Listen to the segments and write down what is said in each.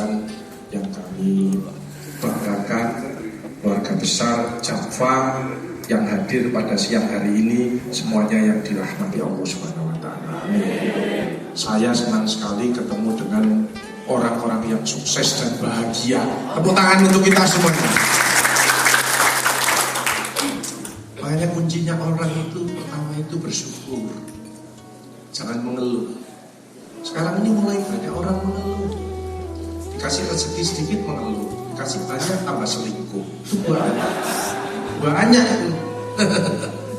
rekan-rekan yang kami banggakan, keluarga besar Jafa yang hadir pada siang hari ini, semuanya yang dirahmati Allah Subhanahu wa Ta'ala. Saya senang sekali ketemu dengan orang-orang yang sukses dan bahagia. Tepuk tangan untuk kita semuanya. Makanya kuncinya orang itu pertama itu bersyukur, jangan mengeluh. Sekarang ini mulai banyak orang mengeluh. Dikasih rezeki sedikit mengeluh, dikasih banyak tambah selingkuh. Itu banyak itu.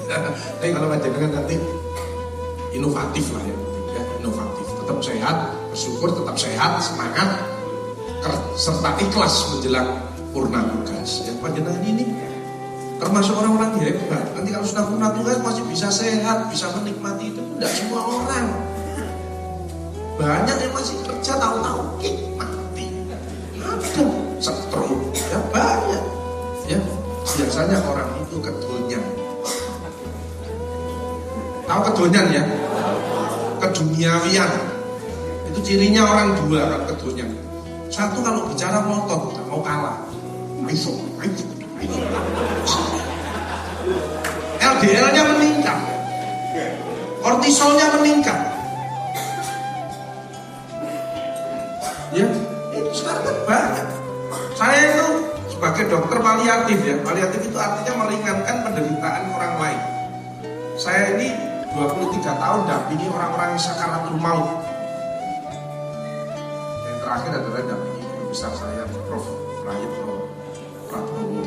Tapi kalau dengan nanti inovatif lah ya, inovatif. Tetap sehat, bersyukur, tetap sehat, semangat, serta ikhlas menjelang purna tugas. Yang panjenengan ini termasuk orang-orang hebat. Nanti kalau sudah purna tugas masih bisa sehat, bisa menikmati itu. Tidak semua orang. Banyak yang masih kerja tahu-tahu mati. Ada stroke, ya banyak. Ya, biasanya orang itu kedonyan. Tahu kedonyan ya? Keduniawian. Itu cirinya orang dua kalau kedonyan. Satu kalau bicara ngotot, tak mau kalah. LDL-nya meningkat, kortisolnya meningkat. Ya, itu sekarang kan banyak. Saya itu sebagai dokter paliatif ya, paliatif itu artinya meringankan penderitaan orang lain. Saya ini 23 tahun dampingi orang-orang yang sakaratul maut. Yang terakhir adalah dampingi guru besar saya, Prof. Prayitno Prabowo.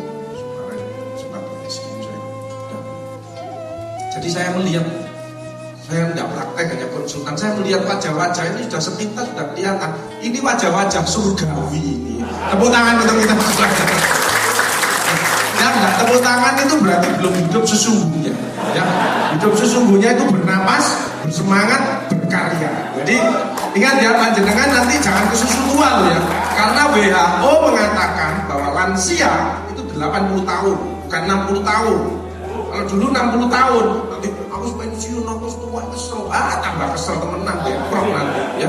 Jadi saya melihat, saya tidak praktek hanya konsultan, saya melihat wajah-wajah ini sudah sepintas, sudah kelihatan. Ini wajah-wajah surgawi ini. Tepuk tangan untuk kita. Ya, enggak tepuk tangan itu berarti belum hidup sesungguhnya. Ya, hidup sesungguhnya itu bernapas, bersemangat, berkarya. Jadi ingat ya, panjenengan nanti jangan kesusuan ya. Karena WHO mengatakan bahwa lansia itu 80 tahun, bukan 60 tahun. Kalau dulu 60 tahun, nanti aku pensiun, aku tua kesel, tambah kesel temenan ya, nanti ya.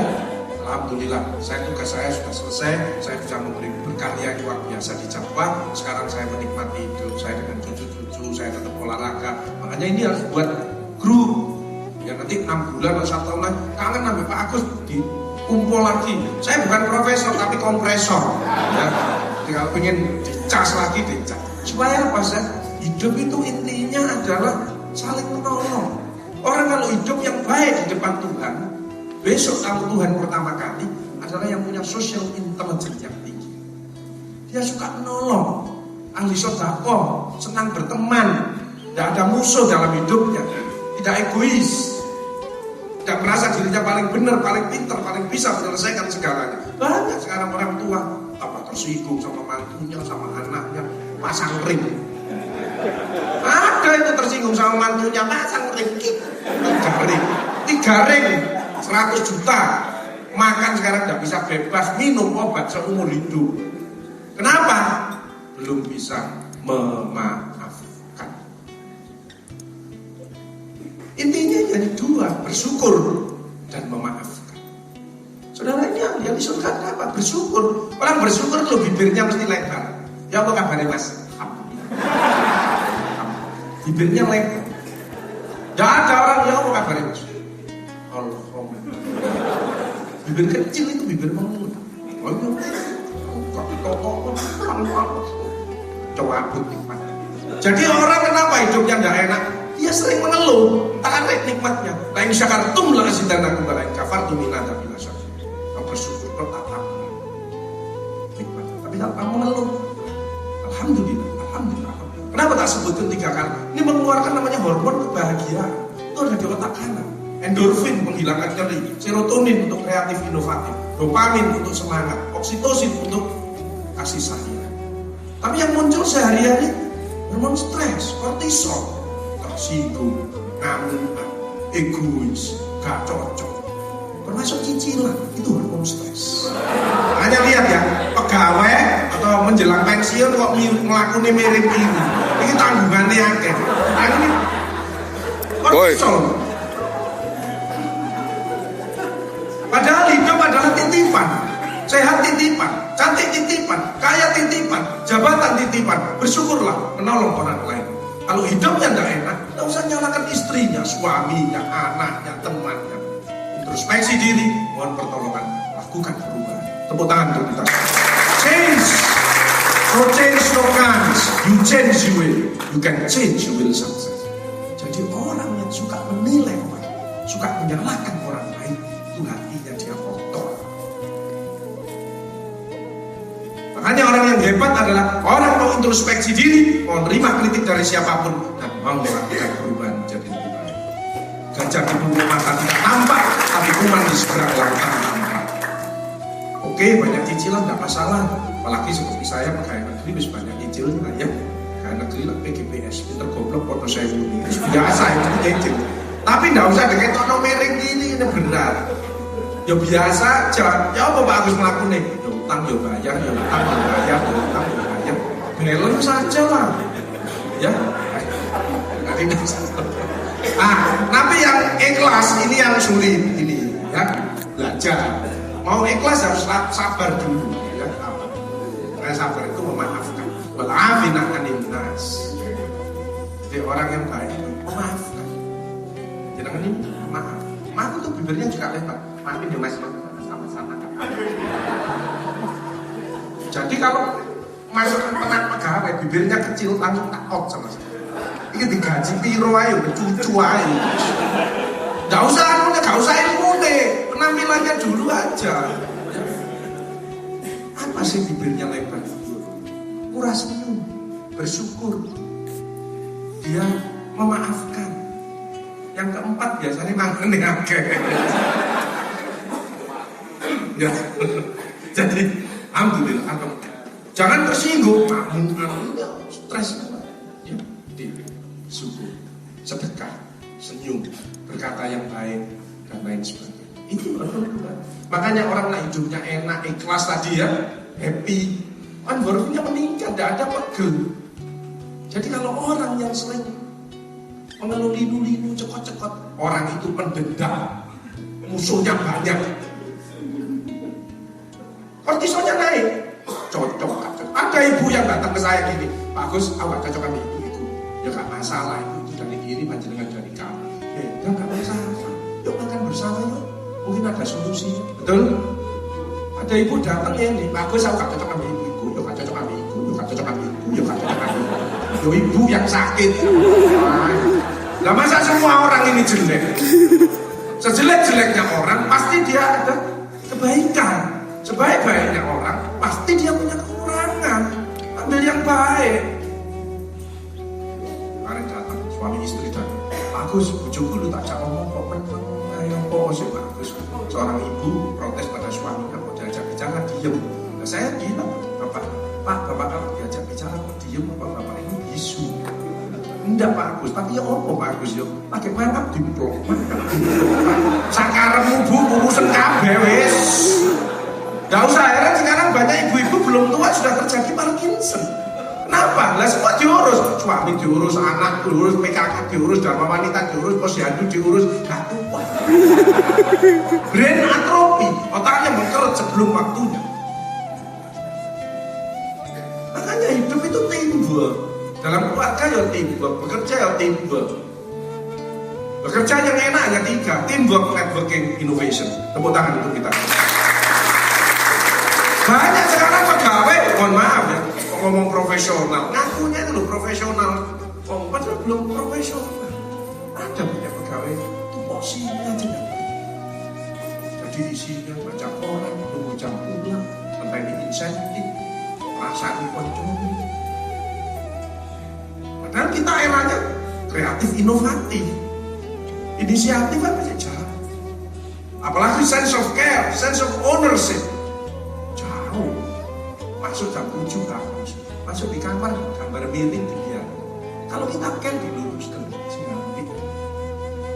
Alhamdulillah, tugas saya sudah selesai, saya bisa memberi berkarya yang luar biasa di Jawa. Sekarang saya menikmati hidup saya dengan cucu-cucu, saya tetap olahraga. Makanya ini harus buat grup. Ya nanti 6 bulan atau 1 tahun lagi, kangen sampai Pak Agus dikumpul lagi. Saya bukan profesor tapi kompresor. Ya, jadi kalau pengen dicas lagi dicas. Supaya apa sih? Hidup itu intinya adalah saling menolong. Orang kalau hidup yang baik di depan Tuhan, besok tamu Tuhan pertama kali adalah yang punya social intelligence yang tinggi. Dia suka menolong, ahli sedekah, senang berteman, tidak ada musuh dalam hidupnya, tidak egois, tidak merasa dirinya paling benar, paling pintar, paling bisa menyelesaikan segalanya. Banyak sekarang orang tua tersinggung sama mantunya, sama anaknya, pasang ring. Ada itu tersinggung sama mantunya, pasang ring, 3 ring, 100 juta, makan sekarang tidak bisa bebas, minum obat seumur hidup. Kenapa? Belum bisa memaafkan. Intinya jadi 2, bersyukur dan memaafkan. Saudara ini yang di surga apa? Bersyukur. Orang bersyukur tuh bibirnya mesti lebar. Ya apa kabarnya mas? Bibirnya lebar. Tidak ada orang yang apa kabarnya mas? Alhamdulillah. Bibir kecil itu bibir mengeluh. Oh itu coba nikmat. Jadi orang kenapa hidupnya tidak enak? Dia sering mengeluh, tarik nikmatnya. Lain syakartum la azidannakum wa lain kafartum min adzabil asyad. Kamu bersyukur tetap nikmat. Tapi kalau kamu mengeluh, alhamdulillah. Kenapa tak sebutkan 3 kali? Ini mengeluarkan namanya hormon kebahagiaan. Itu ada di otak kanan. Endorfin menghilangkan nyeri, serotonin untuk kreatif inovatif, dopamin untuk semangat, oksitosin untuk kasih sayang. Tapi yang muncul sehari-hari hormon stres, kortisol, tersinggung, ngamuk, egois, gak cocok, termasuk cicilan, itu hormon stres. Hanya lihat ya, pegawai atau menjelang pensiun kok ngelakuin mirip ini tanggungannya akeh. Nah ini kortisol. Padahal hidup adalah titipan. Sehat titipan, cantik titipan, kaya titipan, jabatan titipan. Bersyukurlah menolong orang lain. Kalau hidupnya tidak enak, tidak usah nyalakan istrinya, suaminya, anaknya, temannya. Introspeksi diri, mohon pertolongan, lakukan perubahan. Tepuk tangan untuk kita. Change. So change your plans. You change your will. You can change your will success. Jadi orang yang suka menilai orang, suka menyalahkan orang lain, itu hatinya dia kotor. Makanya orang yang hebat adalah orang mau introspeksi diri, mau terima kritik dari siapapun, dan mau melakukan perubahan menjadi lebih baik. Gajah di bumi mata tidak nampak, tapi kuman di seberang lautan nampak. Oke, banyak cicilan tidak masalah. Apalagi seperti saya pegawai negeri bisa banyak cicilnya ya. Pegawai negeri lah PGPS, pinter goblok foto saya ini biasa itu cicil. Tapi tidak usah dengan tono merek ini benar. Ya biasa aja. Ya apa Pak Agus melakukan nih? Ya utang ya bayar, ya utang ya bayar, ya utang ya bayar. Belum saja lah. Ya. Tapi yang ikhlas ini yang sulit ini ya. Belajar. Mau ikhlas harus sabar dulu ya. Sabar itu memaafkan. Wal-afina 'anil nas. Jadi orang yang baik memaafkan. Jangan ini maaf. Maaf itu bibirnya juga lebar. Maafin ya Mas, sama-sama. Jadi kalau masuk tengah pegawai bibirnya kecil langsung takut sama saya. Ini digaji piro ayo, cucu ayo. Gak usah ilmu deh. Penampilannya dulu aja. Apa sih bibirnya lebar? Murah senyum, bersyukur. Dia memaafkan. Yang keempat biasanya nangen akeh. Ya. Jadi alhamdulillah. Jangan tersinggung, stres. Ya, syukur, sedekah, senyum, berkata yang baik dan lain sebagainya. Itu makanya orang yang hidupnya enak, ikhlas tadi ya, happy, endorfinnya meningkat, tidak ada pegel. Jadi kalau orang yang sering mengeluh linu-linu, cekot-cekot, orang itu pendendam, musuhnya banyak, kortisolnya naik, cocok. Ada ibu yang datang ke saya gini, Pak Agus, awak cocok sama ibu-ibu. Ya gak masalah, itu dari kiri, panjenengan dari kanan. Ya gak masalah, yuk makan bersama yuk. Mungkin ada solusi, betul? Ada ibu datang ya nih, bagus aku gak cocok sama ibu-ibu, yuk gak cocok sama ibu, yuk gak cocok sama ibu, yuk gak cocok sama ibu. Yuk ibu yang sakit. Lah masa semua orang ini jelek? Sejelek-jeleknya orang pasti dia ada kebaikan. Sebaik-baiknya orang pasti dia punya kekurangan. Ambil yang baik. Kemarin datang suami istri datang, bagus, bujuku lu tak cak ngomong kok meneng. Ayo kok sih bagus. Seorang ibu protes pada suaminya mau diajak bicara diem. Nah, saya bilang, bapak kalau diajak bicara kok diem, bapak ini bisu. Enggak Pak Agus, tapi ya apa Pak Agus yo? Pakai mantap diplok. Sakaremu bu, urusan kabeh wis. Gak usah heran sekarang banyak ibu-ibu belum tua sudah terjadi Parkinson. Kenapa? Lah semua diurus, suami diurus, anak diurus, PKK diurus, dharma wanita diurus, posyandu diurus, gak tua. Brain atrofi, otaknya mengkerut sebelum waktunya. Makanya hidup itu teamwork. Dalam keluarga ya teamwork, bekerja ya teamwork. Bekerja yang enak hanya 3, teamwork, networking, innovation. Tepuk tangan untuk kita. Banyak sekarang pegawai, mohon maaf ya, ngomong profesional, ngakunya itu loh profesional, padahal belum profesional. Ada banyak pegawai itu posisinya tidak. Jadi isinya baca koran, tunggu jam pulang, sampai di insentif, perasaan koncomi. Padahal kita eranya kreatif, inovatif, inisiatif kan bisa jalan. Apalagi sense of care, sense of ownership. Masuk jam 7 harus masuk di kamar, gambar miring dilihat. Kalau kita kan diluruskan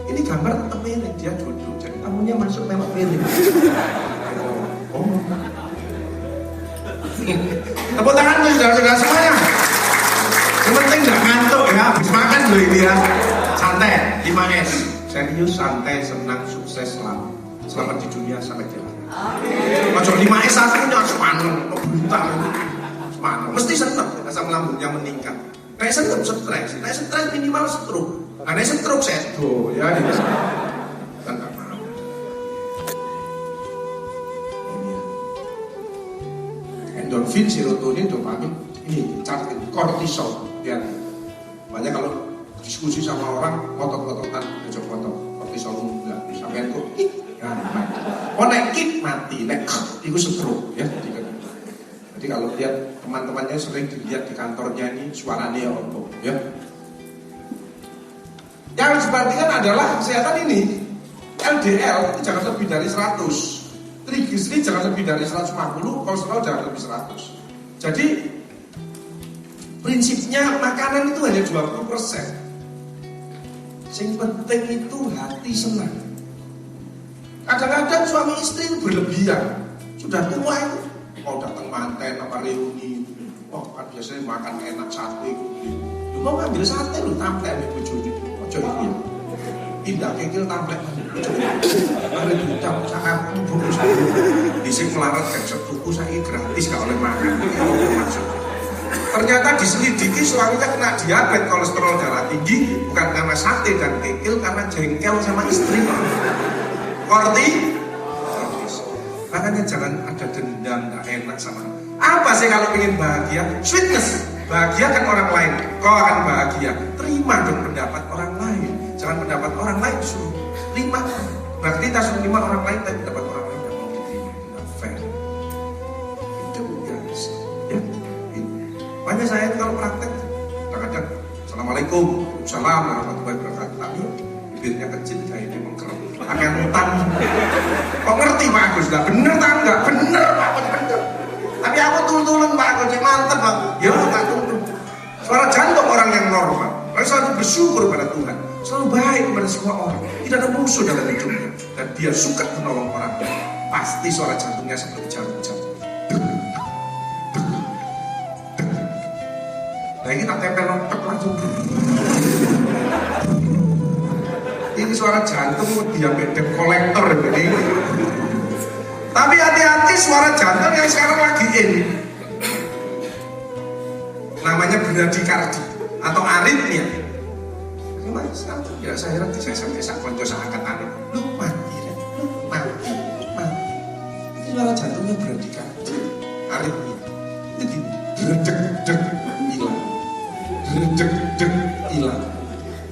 ini gambar tetap miring, dia duduk jadi tamunya masuk memang miring. Tepuk tangan tuh saudara-saudara semuanya. Yang penting gak ngantuk ya, habis makan loh ini ya. Santai, 5S. Serius, santai, senang, sukses selalu. Selamat di dunia sampai di akhirat. Ojo 5S1 nya semangat, brutal itu. Semangat, mesti seneng asam lambungnya meningkat. Nek seneng stres, nek stres minimal stroke. Nah, nek stroke sedo ya gitu. Kan enggak mau. Endorfin, serotonin, dopamin, ini cari kortisol. Ya. Banyak kalau diskusi sama orang otot-ototan, coba foto kortisol enggak sampai itu. Oh nek kick mati, nek itu stroke ya. Jadi kalau lihat teman-temannya sering dilihat di kantornya ini suaranya apa ya. Yang diperhatikan adalah kesehatan ini. LDL itu jangan lebih dari 100, trigliserid jangan lebih dari 150, kolesterol jangan lebih 100. Jadi prinsipnya makanan itu hanya 20%. Yang penting itu hati senang. Kadang-kadang suami istri itu berlebihan. Sudah tua itu mau datang manten apa reuni, wah kan biasanya makan enak sate gitu. Mau ngambil sate lu tampil di bojone. Ojo iki. Pindah kekil tampil di bojone. Mari kita sangat bungkus. Disik melarat kan setuku saiki gratis gak oleh makan. Ternyata diselidiki suaminya kena diabetes, kolesterol darah tinggi bukan karena sate dan kekil, karena jengkel sama istri. Makanya jangan ada dendam, gak enak sama. Apa sih kalau ingin bahagia? Sweetness, bahagiakan orang lain, kau akan bahagia. Terima dong pendapat orang lain, jangan pendapat orang lain suruh terima. Berarti kita suruh terima orang lain, tapi pendapat orang lain tidak mau diterima. Tidak fair. Itu guys, ya. Makanya saya kalau praktek, kadang-kadang Assalamualaikum, Waalaikumsalam warahmatullahi wabarakatuh. Tapi bibirnya kecil kayak ini mengkerut. Akan utang. Kok ngerti Pak Agus? Lah bener tak enggak? Bener Pak Agus, bener. Tapi aku tulun-tulun Pak Agus, mantep Pak. Ya tak tulun. Suara jantung orang yang normal. Orang selalu bersyukur pada Tuhan, selalu baik kepada semua orang. Tidak ada musuh dalam hidupnya. Dan dia suka menolong orang. Pasti suara jantungnya seperti jarum-jarum. Nah ini tak tempel nonton langsung. Ini suara jantung diabetes kolektor ini. Tapi hati-hati suara jantung yang sekarang lagi ini. Namanya bradikardi atau aritmia. Gimana sekarang? Ya saya heran saya sampai konco angkat-angkat. Lu mati. Itu suara jantungnya bradikardi, aritmia. Jadi berdek-dek hilang. Berdek-dek hilang.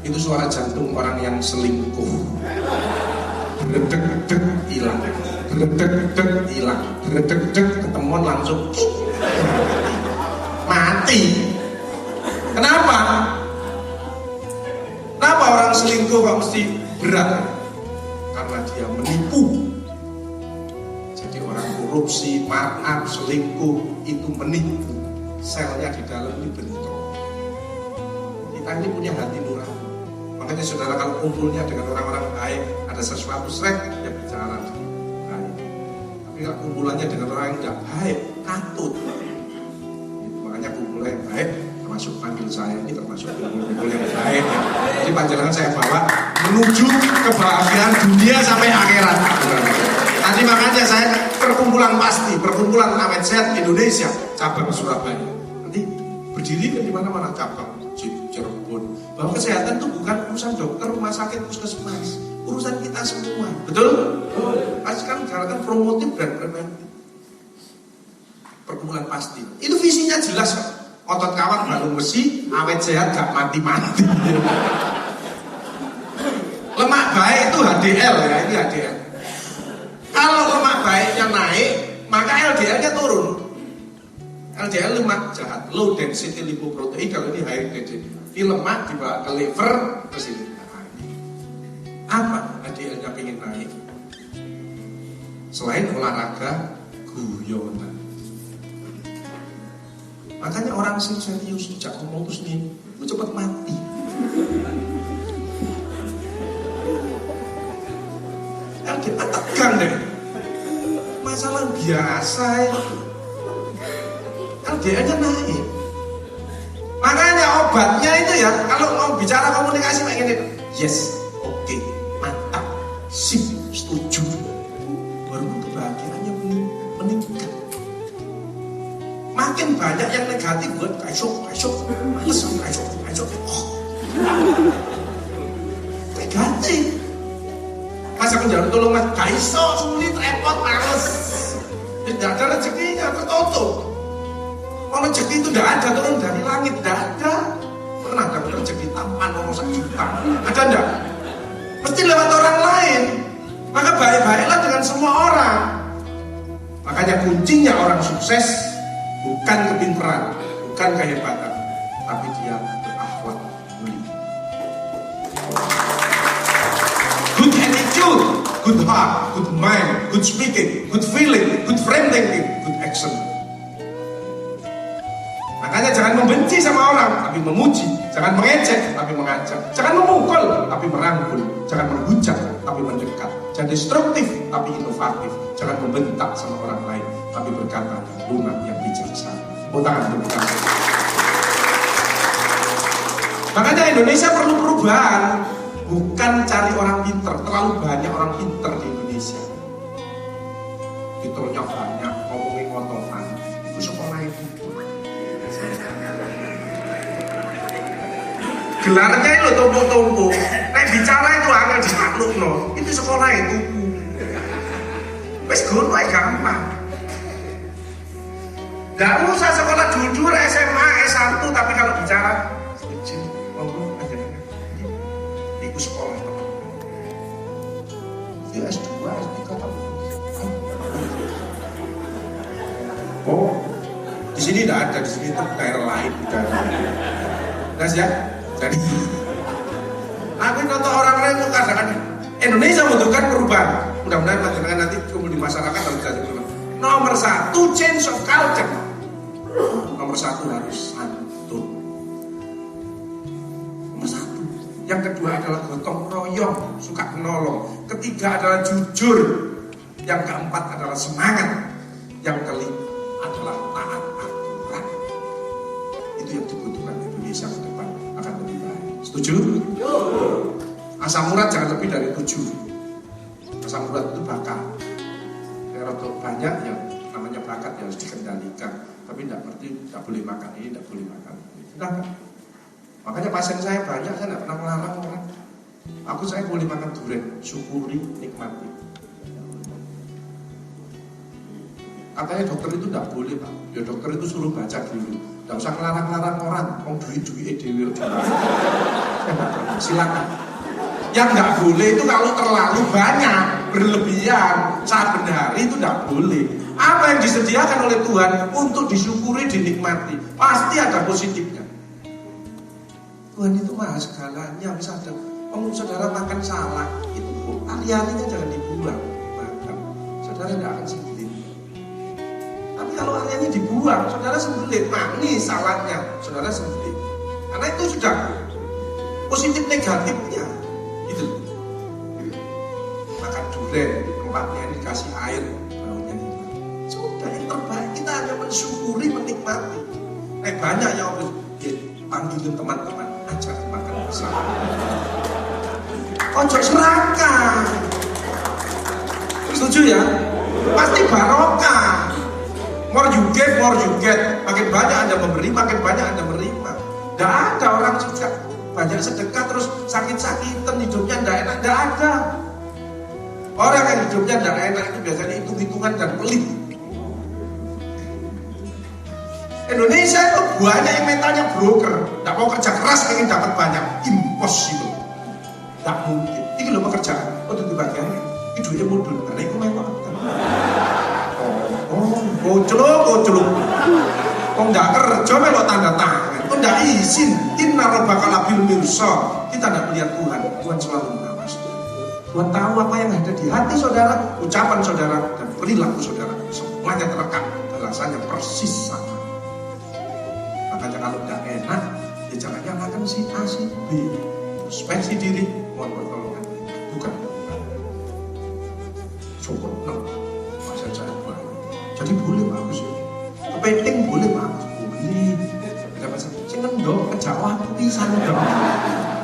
Itu suara jantung orang yang selingkuh. Berdek-dek hilang, berdek-dek hilang, berdek-dek ketemuan langsung mati. Kenapa? Kenapa orang selingkuh kok mesti berat? Karena dia menipu. Jadi orang korupsi, markup, selingkuh itu menipu. Selnya di dalam ini bentrok. Kita ini punya hati nurani. Makanya saudara kalau kumpulnya dengan orang-orang baik, ada sesuatu srek, ya bicara baik. Tapi kalau kumpulannya dengan orang yang tidak baik, katut. Makanya kumpulnya yang baik, termasuk panggil saya ini termasuk kumpul yang baik. Ya. Jadi panjangan saya bawa menuju kebahagiaan dunia sampai akhirat. Nanti makanya saya perkumpulan pasti, perkumpulan awet sehat Indonesia, cabang Surabaya. Nanti berdiri di mana-mana cabang. Cirebon, bahwa kesehatan itu bukan urusan dokter, rumah sakit, puskesmas, urusan kita semua, betul? Pasti kan jalankan promotif dan preventif. Perkumpulan pasti, itu visinya jelas kok. Otot kawat balung besi, awet sehat gak mati-mati. Lemak baik itu HDL ya, ini HDL. Kalau lemak baiknya naik, maka LDL-nya turun. LDL lemak jahat, low density lipoprotein, kalau ini high density. Ini lemak dibawa ke liver, terus ini apa LDL-nya pengen naik? Selain olahraga, guyonan. Makanya orang serius sejak ngomong terus nih, lu cepat mati. LDL tegang deh, masalah biasa ya. LDL-nya naik. Makanya obatnya itu ya, kalau mau bicara komunikasi kayak gini, yes, oke, mantap, sip, setuju. kebahagiaannya meningkat. Makin banyak yang negatif, buat kaisok, males, kaisok. Negatif. Masa aku jalan tolong mas, kaisok, sulit, repot, males. Tidak ada rezekinya, tertutup. Kalau rezeki itu tidak ada turun dari langit, tidak ada. Pernah ada rezeki tampan nomor 1 juta? Ada enggak? Mesti lewat orang lain. Maka baik-baiklah dengan semua orang. Makanya kuncinya orang sukses bukan kepintaran, bukan kehebatan, tapi dia berakhlak mulia. Good attitude, good heart, good mind, good speaking, good feeling, good frame thinking, good action. Makanya jangan membenci sama orang, tapi memuji. Jangan mengejek, tapi mengajak. Jangan memukul, tapi merangkul. Jangan menghujat, tapi mendekat. Jangan destruktif, tapi inovatif. Jangan membentak sama orang lain, tapi berkata lunak yang bijaksana. Tangan untuk kita. Makanya Indonesia perlu perubahan. Bukan cari orang pinter. Terlalu banyak orang pinter di Indonesia. Titelnya banyak, ngomongin ngototan. Itu sekolah itu. Gelarnya itu tumpuk-tumpuk. Nek bicara itu angel dimakluk no. Itu sekolah itu. Wes guru gampang. Nggak usah sekolah jujur SMA S1 tapi kalau bicara setuju ngomong aja. Itu sekolah teman. Itu S2 S3 tapi. Oh, di sini tidak ada, di sini itu daerah lain udah. Jelas ya? Jadi, tapi contoh orang lain itu kadang-kadang Indonesia membutuhkan perubahan. Mudah-mudahan panjenengan nanti kumpul di masyarakat harus jadi perubahan. Nomor 1, change of culture. Nomor 1 harus santun. Nomor 1. Yang kedua adalah gotong royong, suka menolong. Ketiga adalah jujur. Yang keempat adalah semangat. Yang kelima adalah taat aturan. Itu yang dibutuhkan Indonesia ke depan akan lebih baik. Setuju? Asam urat jangan lebih dari 7. Asam urat itu bakat. Kalau banyak yang namanya bakat yang harus dikendalikan. Tapi tidak boleh makan ini, tidak boleh makan ini. Tidak. Makanya pasien saya banyak, saya tidak pernah melarang orang. Saya boleh makan durian, syukuri, nikmati. Katanya dokter itu tidak boleh Pak. Ya dokter itu suruh baca dulu. Tidak usah ngelarang-larang orang. Duit EDW. Silakan. Yang nggak boleh itu kalau terlalu banyak, berlebihan, saben hari itu nggak boleh. Apa yang disediakan oleh Tuhan untuk disyukuri, dinikmati, pasti ada positifnya. Tuhan itu maha segalanya. Bisa ada, saudara makan salad, itu ari-arinya jangan dibuang, makan. Saudara tidak akan sembelit. Tapi kalau ari-arinya dibuang, saudara sembelit, manis saladnya, saudara sembelit. Karena itu sudah positif negatifnya. Gitu. Makan durian, tempatnya dikasih air, baunya hilang. Sudah yang terbaik, kita hanya mensyukuri, menikmati. Banyak yang panggilin teman-teman, ajak makan bersama. Ojo serakah. Setuju ya? Pasti barokah. More you get, more you get. Makin banyak Anda memberi, makin banyak Anda menerima. Tidak ada orang suka banyak sedekah terus sakit-sakitan, hidupnya tidak enak, tidak ada. Orang yang hidupnya tidak enak itu biasanya hitung-hitungan dan pelit. Indonesia itu banyak yang mentalnya broker, tidak mau kerja keras ingin dapat banyak, impossible, tidak mungkin. Ini loh pekerjaan, untuk dibagian, hidupnya mundur, karena itu memang. Koclok. Kok nggak kerja melok tanda tangan. Tidak izin, inna rabbaka labil mirsad. Kita tidak melihat Tuhan selalu mengawasi. Tuhan tahu apa yang ada di hati saudara, ucapan saudara, dan perilaku saudara. Semuanya terekam, balasannya persis sama. Makanya kalau tidak enak, ya jangan nyalakan si A, si B. Introspeksi diri, mohon pertolongan. Bukan. Syukur, masa saya boleh. Jadi boleh bagus ya. Kepenting boleh bagus, boleh. Ngendok kejawab pisan dong.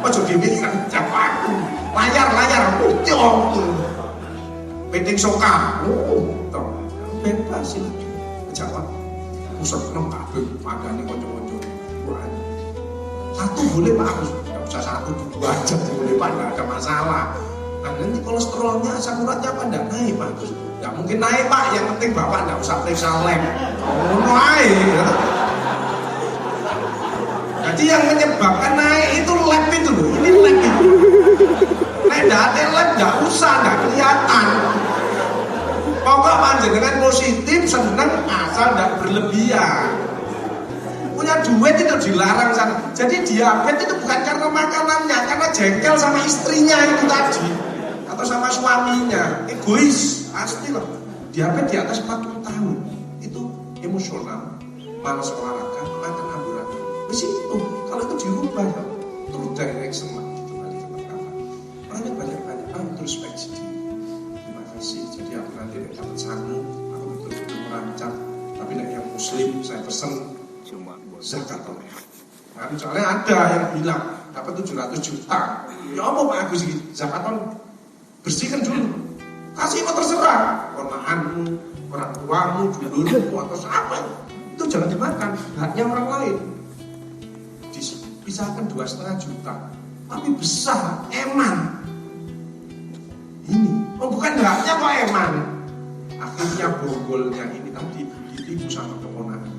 Ojo dhewe kan kejawab. Layar putih. Peting soka. Toh, bebas sih. Jawa. Pusat enam kabeh padane kanca-kanca. Satu boleh Pak, nggak usah satu, dua aja boleh Pak, nggak ada masalah. Nah nanti kolesterolnya, asam uratnya apa nggak naik Pak? Nggak mungkin naik Pak, yang penting Bapak nggak usah periksa lab. Oh naik. Ya. Jadi yang menyebabkan naik itu lab itu loh, ini lab itu. Naik nggak ada lab, nggak usah, nggak kelihatan. Pokok panjenengan positif, seneng, asal nggak berlebihan. Punya duit itu dilarang sana. Jadi diabetes itu bukan karena makanannya, karena jengkel sama istrinya itu tadi, atau sama suaminya, egois, asli loh. Diabetes di atas 40 tahun itu emosional, malas olahraga, makan amburadul. Di situ, kalau itu dirubah ya, terus direction lagi kembali ke pertama. Banyak introspeksi. Terima kasih. Jadi aku nanti dapat sangu, aku betul-betul merancang. Tapi yang Muslim saya pesen zakat. Nah, misalnya ada yang bilang dapat 700 juta. Ya apa Pak Agus ini? Zakat bersihkan dulu. Kasih mau terserah. Ponakanmu, orang tuamu, dulurmu atau siapa. Itu jangan dimakan. Haknya orang lain. Dipisahkan 2,5 juta. Tapi besar, eman. Ini. Oh bukan haknya kok eman. Akhirnya borgolnya ini tadi ditipu sama keponakan.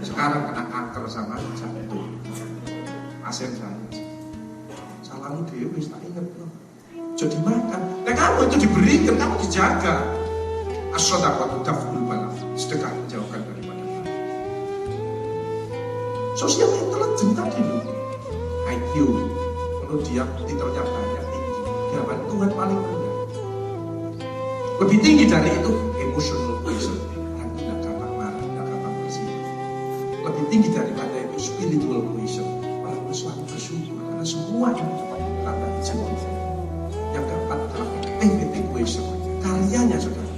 Sekarang kena kanker sama jantung. Pasien saya. Salahmu dewi, tak ingat loh. Jadi makan. Nah kamu itu diberikan, kamu dijaga. As-shadaqatu taf'ul bala. Sedekah menjauhkan daripada bala. Sosial intelijen tadi loh. IQ. Menurut dia titelnya banyak tinggi. Jawaban Tuhan paling rendah. Lebih tinggi dari itu emotional quotient. Lebih tinggi daripada itu spiritual quotient. Orang selalu bersyukur karena semua yang tanda izin yang dapat dalam activity quotient karyanya saudara.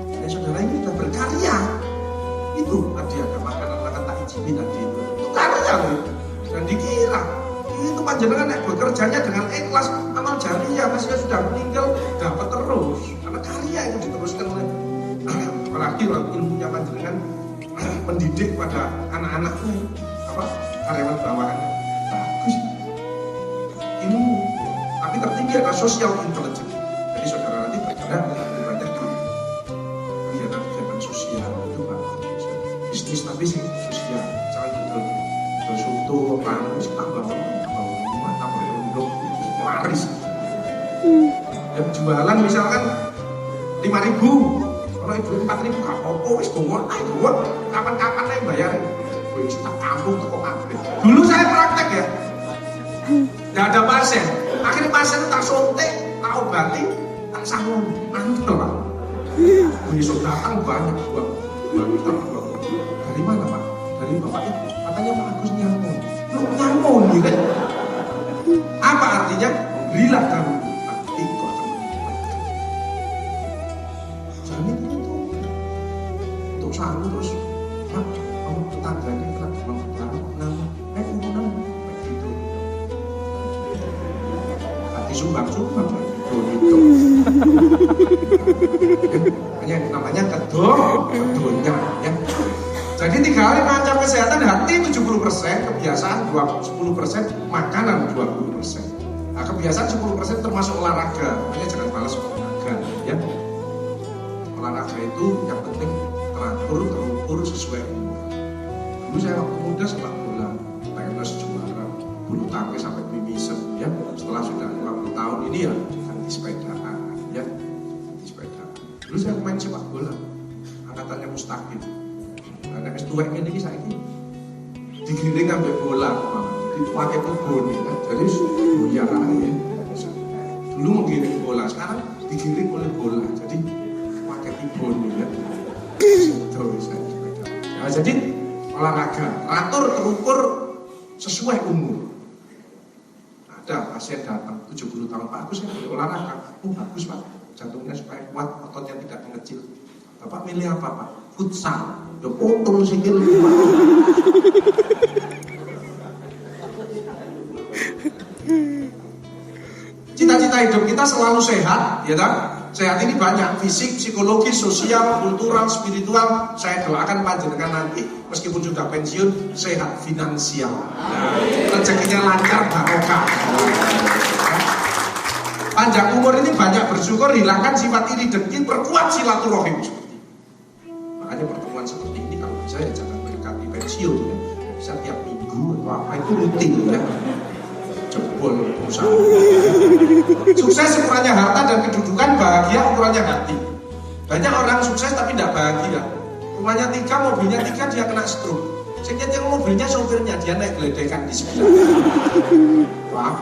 Dan saudara ini sudah berkarya. Itu tadi ada makanan tak izin tadi itu karya loh. Dan dikira itu panjenengan bekerjanya dengan ikhlas amal jariah meski sudah meninggal dapat terus karena karya itu diteruskan oleh apalagi ilmunya panjenengan mendidik pada anak-anaknya karyawan bawahan bagus ilmu tapi tertinggi adalah social intelligence. Jadi saudara nanti bergerak banyak kegiatan sosial itu bagus bisnis tapi sih sosial jangan betul soto kamu tambah rumah tambah produk laris yang jualan misalkan 5.000 kalau ibu 4.000 gak apa-apa, wis bongkor aja buat kapan-kapan aja bayar. Gue tak kampung toko kabeh. Dulu saya praktek ya, nggak ada pasien. Akhirnya pasien tak suntik, tak obati, tak sanggup, mantul Pak. Besok datang banyak buat dari mana Pak? Dari Bapak itu, katanya Pak Agus nyamon. Lu nyamon nih kan? Apa artinya? Berilah kamu. Sanggup terus, kamu tetangganya kena demam urunan begitu. Hati sumbang-sumbang gitu. Namanya kedornya ya. Jadi 3 kali macam kesehatan hati 70%, kebiasaan 10%, makanan 20%. Nah, kebiasaan 10% termasuk olahraga, makanya jangan malas olahraga ya. Olahraga itu yang penting terukur sesuai umur. Dulu saya waktu muda sepak bola, timnas juara, bulu tangkis sampai mimisan ya. Setelah sudah 50 tahun ini ya ganti sepedaan ya, ganti sepedaan. Dulu saya main sepak bola, angkatannya mustaqim. Karena tuwek ini saya ini digiring ambil bola, dipakai kebun ya. Jadi buyar aja. Dulu menggiring bola, sekarang digiring oleh bola. Jadi pakai kebun ya. Nah, jadi olahraga, atur terukur sesuai umur. Ada pasien datang 70 tahun, Pak Agus saya boleh olahraga. Oh bagus Pak, jantungnya supaya kuat, ototnya tidak mengecil. Bapak milih apa Pak? Futsal. Ya potong sikil. Cita-cita hidup kita selalu sehat, ya kan? Sehat ini banyak, fisik, psikologis, sosial, kultural, spiritual. Saya doakan panjenengan nanti meskipun sudah pensiun sehat finansial. Rezekinya lancar, barokah. Panjang umur ini banyak bersyukur, hilangkan sifat iri dengki, perkuat silaturahim. Makanya pertemuan seperti ini kalau bisa ya jangan mendekati pensiun ya. Bisa tiap minggu atau apa itu rutin ya. Jebol usaha. Sukses ukurannya harta dan kedudukan, bahagia ukurannya hati. Banyak orang sukses tapi tidak bahagia. Rumahnya 3, mobilnya 3, dia kena stroke. Sekian mobilnya sopirnya, dia naik geledekan di sebelah. Wah.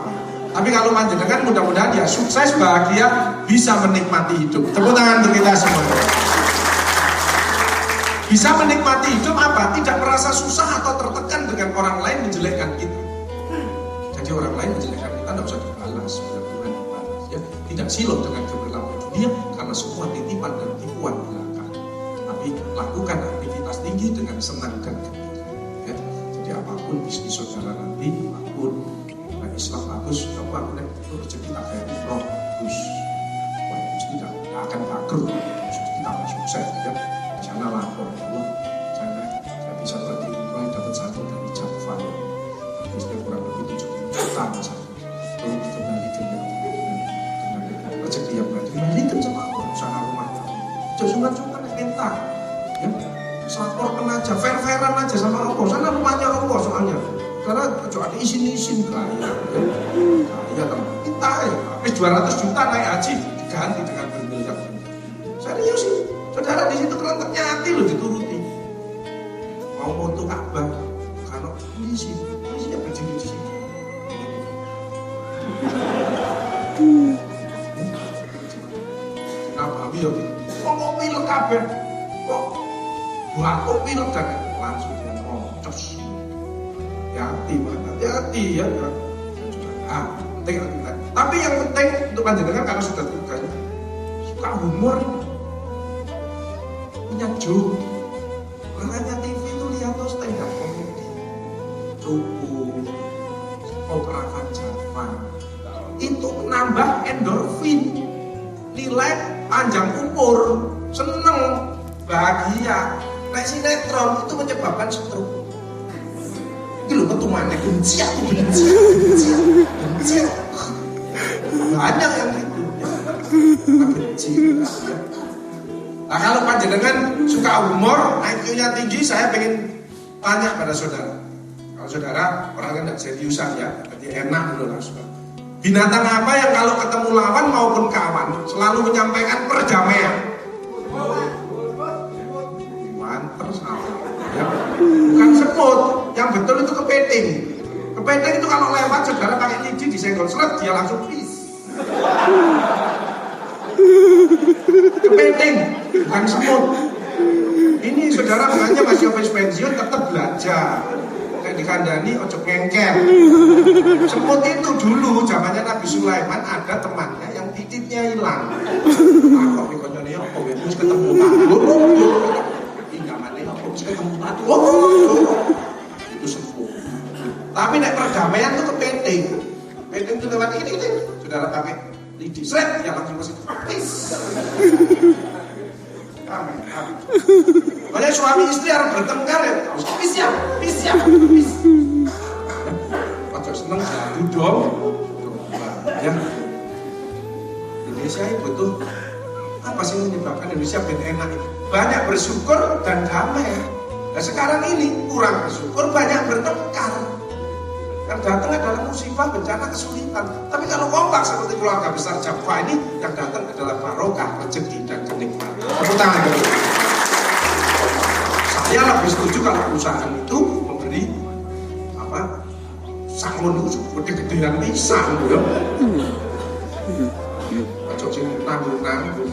Tapi kalau panjenengan mudah-mudahan dia sukses, bahagia, bisa menikmati hidup. Tepuk tangan untuk kita semua. Bisa menikmati hidup apa? Tidak merasa susah atau tertekan dengan orang lain menjelekkan kita. Jadi orang lain menjelekkan kita tidak usah dibalas, Tuhan dibalas. Ya, tidak silau dengan gemerlapnya dunia karena semua titipan dan tipuan belaka. Tapi lakukan aktivitas tinggi dengan senang dan gembira. Ya, jadi apapun bisnis saudara nanti, apapun Islam bagus, coba itu rezeki tak kayak umroh bagus. Wah, mesti tidak akan bangkrut, mesti kita sukses ya. Di sana lapor, Allah, saya bisa berarti umroh dapat 1 dari Java ya. Terusnya kurang lebih 70 juta misalnya. Tolong dikembalikan ya. Dengan rezeki yang baik, dikembalikan sama Allah, usaha rumah kamu. Jangan minta, ya. Selapor aja, fair-fairan aja sama Allah. Sana rumahnya Allah soalnya. Karena ada isin-isin kaya, kaya teman kita ya, habis 200 juta naik haji diganti dengan bermiliar. Serius sih, saudara di situ kerenteknya hati loh dituruti. Mau foto Ka'bah, kalau isinya berdiri di sini. Kenapa biar? Kok pilek Ka'bah? Kok buat pilek dan langsung dia ngomong. Hati-hati ya. Penting kita. Tapi yang penting untuk panjenengan karena sudah tugas, suka humor, punya joke. Makanya TV itu lihat tuh stand up comedy, Ruku, Opera Java, itu menambah endorfin, nilai panjang umur, seneng, bahagia. Nah, sinetron itu menyebabkan stroke. Itu loh ketumannya benci banyak yang gitu ya. Benci ya. Nah kalau panjenengan suka humor, IQ-nya tinggi, saya pengen tanya pada saudara. Kalau saudara orangnya tidak seriusan ya, berarti enak loh langsung. Binatang apa yang kalau ketemu lawan maupun kawan selalu menyampaikan perdamaian? Mantap salah ya. Bukan semut, yang betul itu kepiting. Kepiting itu kalau lewat saudara pakai lidi disenggol seret, dia langsung peace. Kepiting, bukan semut. Ini saudara makanya masih habis pensiun tetap belajar. Kayak dikandani ojo ngengker. Semut itu dulu zamannya Nabi Sulaiman ada temannya yang titiknya hilang. Kok mikirnya apa wis ketemu tak. Itu semua. Tapi nek perdamaian itu kepiting. Kepiting itu lewat ini, saudara pakai lidi, seret, ya langsung masih amin. Banyak suami istri harus bertengkar ya. Siap. Ojo seneng jadu dong. Ya. Indonesia itu betul. Apa sih yang menyebabkan Indonesia ben enak ini? Banyak bersyukur dan damai. Nah sekarang ini kurang bersyukur, banyak bertengkar. Yang datang adalah musibah, bencana, kesulitan. Tapi kalau kompak seperti keluarga besar Java ini, yang datang adalah barokah, rezeki dan kenikmatan. Tepuk tangan dulu. Saya lebih setuju kalau perusahaan itu memberi sangun itu gede-gedean pisang, ya. Ojo sing nanggung-nanggung.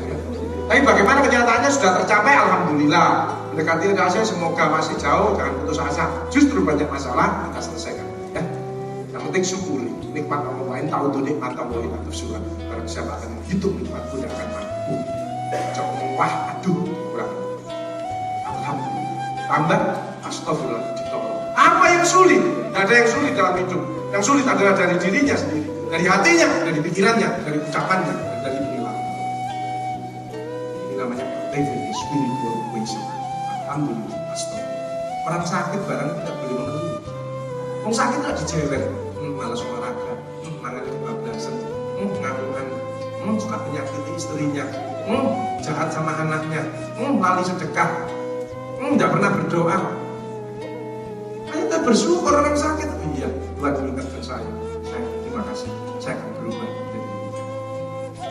Tapi bagaimana kenyataannya sudah tercapai, alhamdulillah. Mendekati rahasia semoga masih jauh, jangan putus asa. Justru banyak masalah kita selesaikan. Ya. Yang penting syukuri nikmat Allah lain, tahu tuh nikmat Allah itu surah. Karena siapa akan menghitung nikmat pun akan mampu. Jangan wah, aduh, kurang. Alhamdulillah. Tambah, astagfirullah, ditolong. Apa yang sulit? Tidak ada yang sulit dalam hidup. Yang sulit adalah dari dirinya sendiri, dari hatinya, dari pikirannya, dari ucapannya, dan dari perilaku. namanya revenue spiritual wisdom. Alhamdulillah, astagfirullah. Orang sakit barang tidak boleh mengeluh. Orang sakit tidak dijewer, malas olahraga, mangan kebablasan, ngamukan, suka menyakiti istrinya, jahat sama anaknya, lali sedekah, tidak pernah berdoa. Kita bersyukur orang sakit. Iya, Tuhan mengingatkan saya terima kasih, saya akan berubah.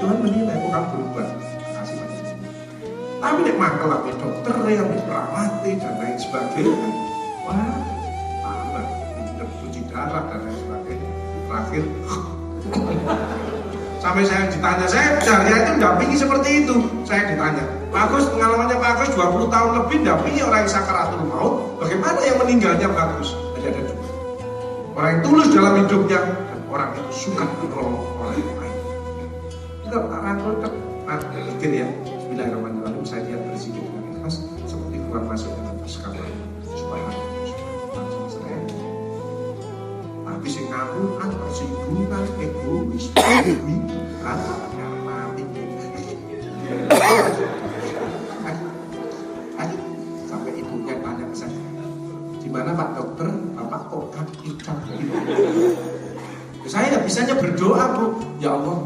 Tuhan menilai kok kamu berubah. Terima kasih banyak. Tapi nek mangkel lah dokter yang diperawati dan lain sebagainya. Wah, tambah cuci darah dan lain sebagainya. Terakhir sampai saya ditanya, saya bicaranya itu mendampingi seperti itu. Saya ditanya, Pak Agus, pengalamannya Pak Agus 20 tahun lebih mendampingi orang yang sakaratul maut. Bagaimana yang meninggalnya bagus? Jadi ada dua. Orang yang tulus dalam hidupnya dan orang yang suka menolong orang lain. Kita rangkul pikir ya. Bismillahirrahmanirrahim. Saya lihat berzikir dengan ikhlas seperti keluar masuk dengan bersekala. Subhanallah. Tapi sing ngamukan tersinggungan egois yang mati sampai ibunya tanya ke saya, di mana Pak Dokter, Bapak kok kaki-kaki? Saya bisanya berdoa, Bu, ya Allah,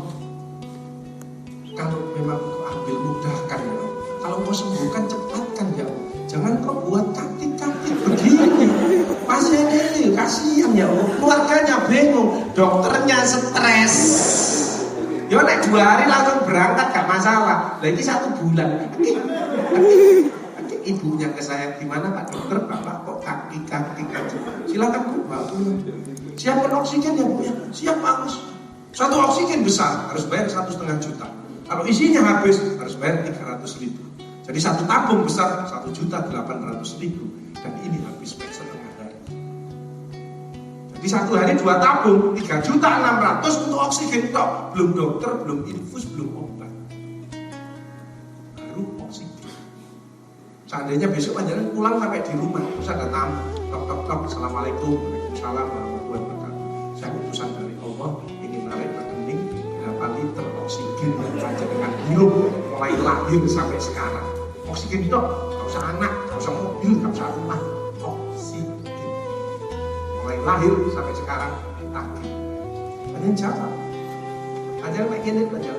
kalau memang kau ambil mudahkan ya Allah, kalau kau sembuhkan cepatkan ya Allah, jangan kau buat kaki-kaki begini. Pasiennya ini kasihan ya Allah, keluarganya bingung, dokternya stres. Ya nek 2 hari langsung berangkat gak masalah. Lah ini 1 bulan. Ibunya ke saya, gimana Pak Dokter, Bapak kok kaki-kaki aja? Silakan Bu, Pak. Siapkan oksigen ya Bu ya. Siap Pak Agus. 1 oksigen besar harus bayar 1,5 juta. Kalau isinya habis harus bayar 300.000. Jadi 1 tabung besar 1.800.000 dan ini habis setengah hari. Jadi 1 hari 2 tabung 3.600.000 untuk oksigen tok. Belum dokter, belum infus, belum obat. Baru oksigen. Seandainya besok panjenengan pulang sampai di rumah, terus ada tamu, tok, assalamualaikum, waalaikumsalam warahmatullahi wabarakatuh. Saya utusan dari Allah ingin narik rekening berapa liter oksigen yang panjenengan hirup mulai lahir sampai sekarang. Oksigen itu nggak usah anak, nggak usah mobil, nggak usah rumah, oksigen mulai lahir sampai sekarang ditagih. Panjenengan jawab, panjenengan kayak gini aja.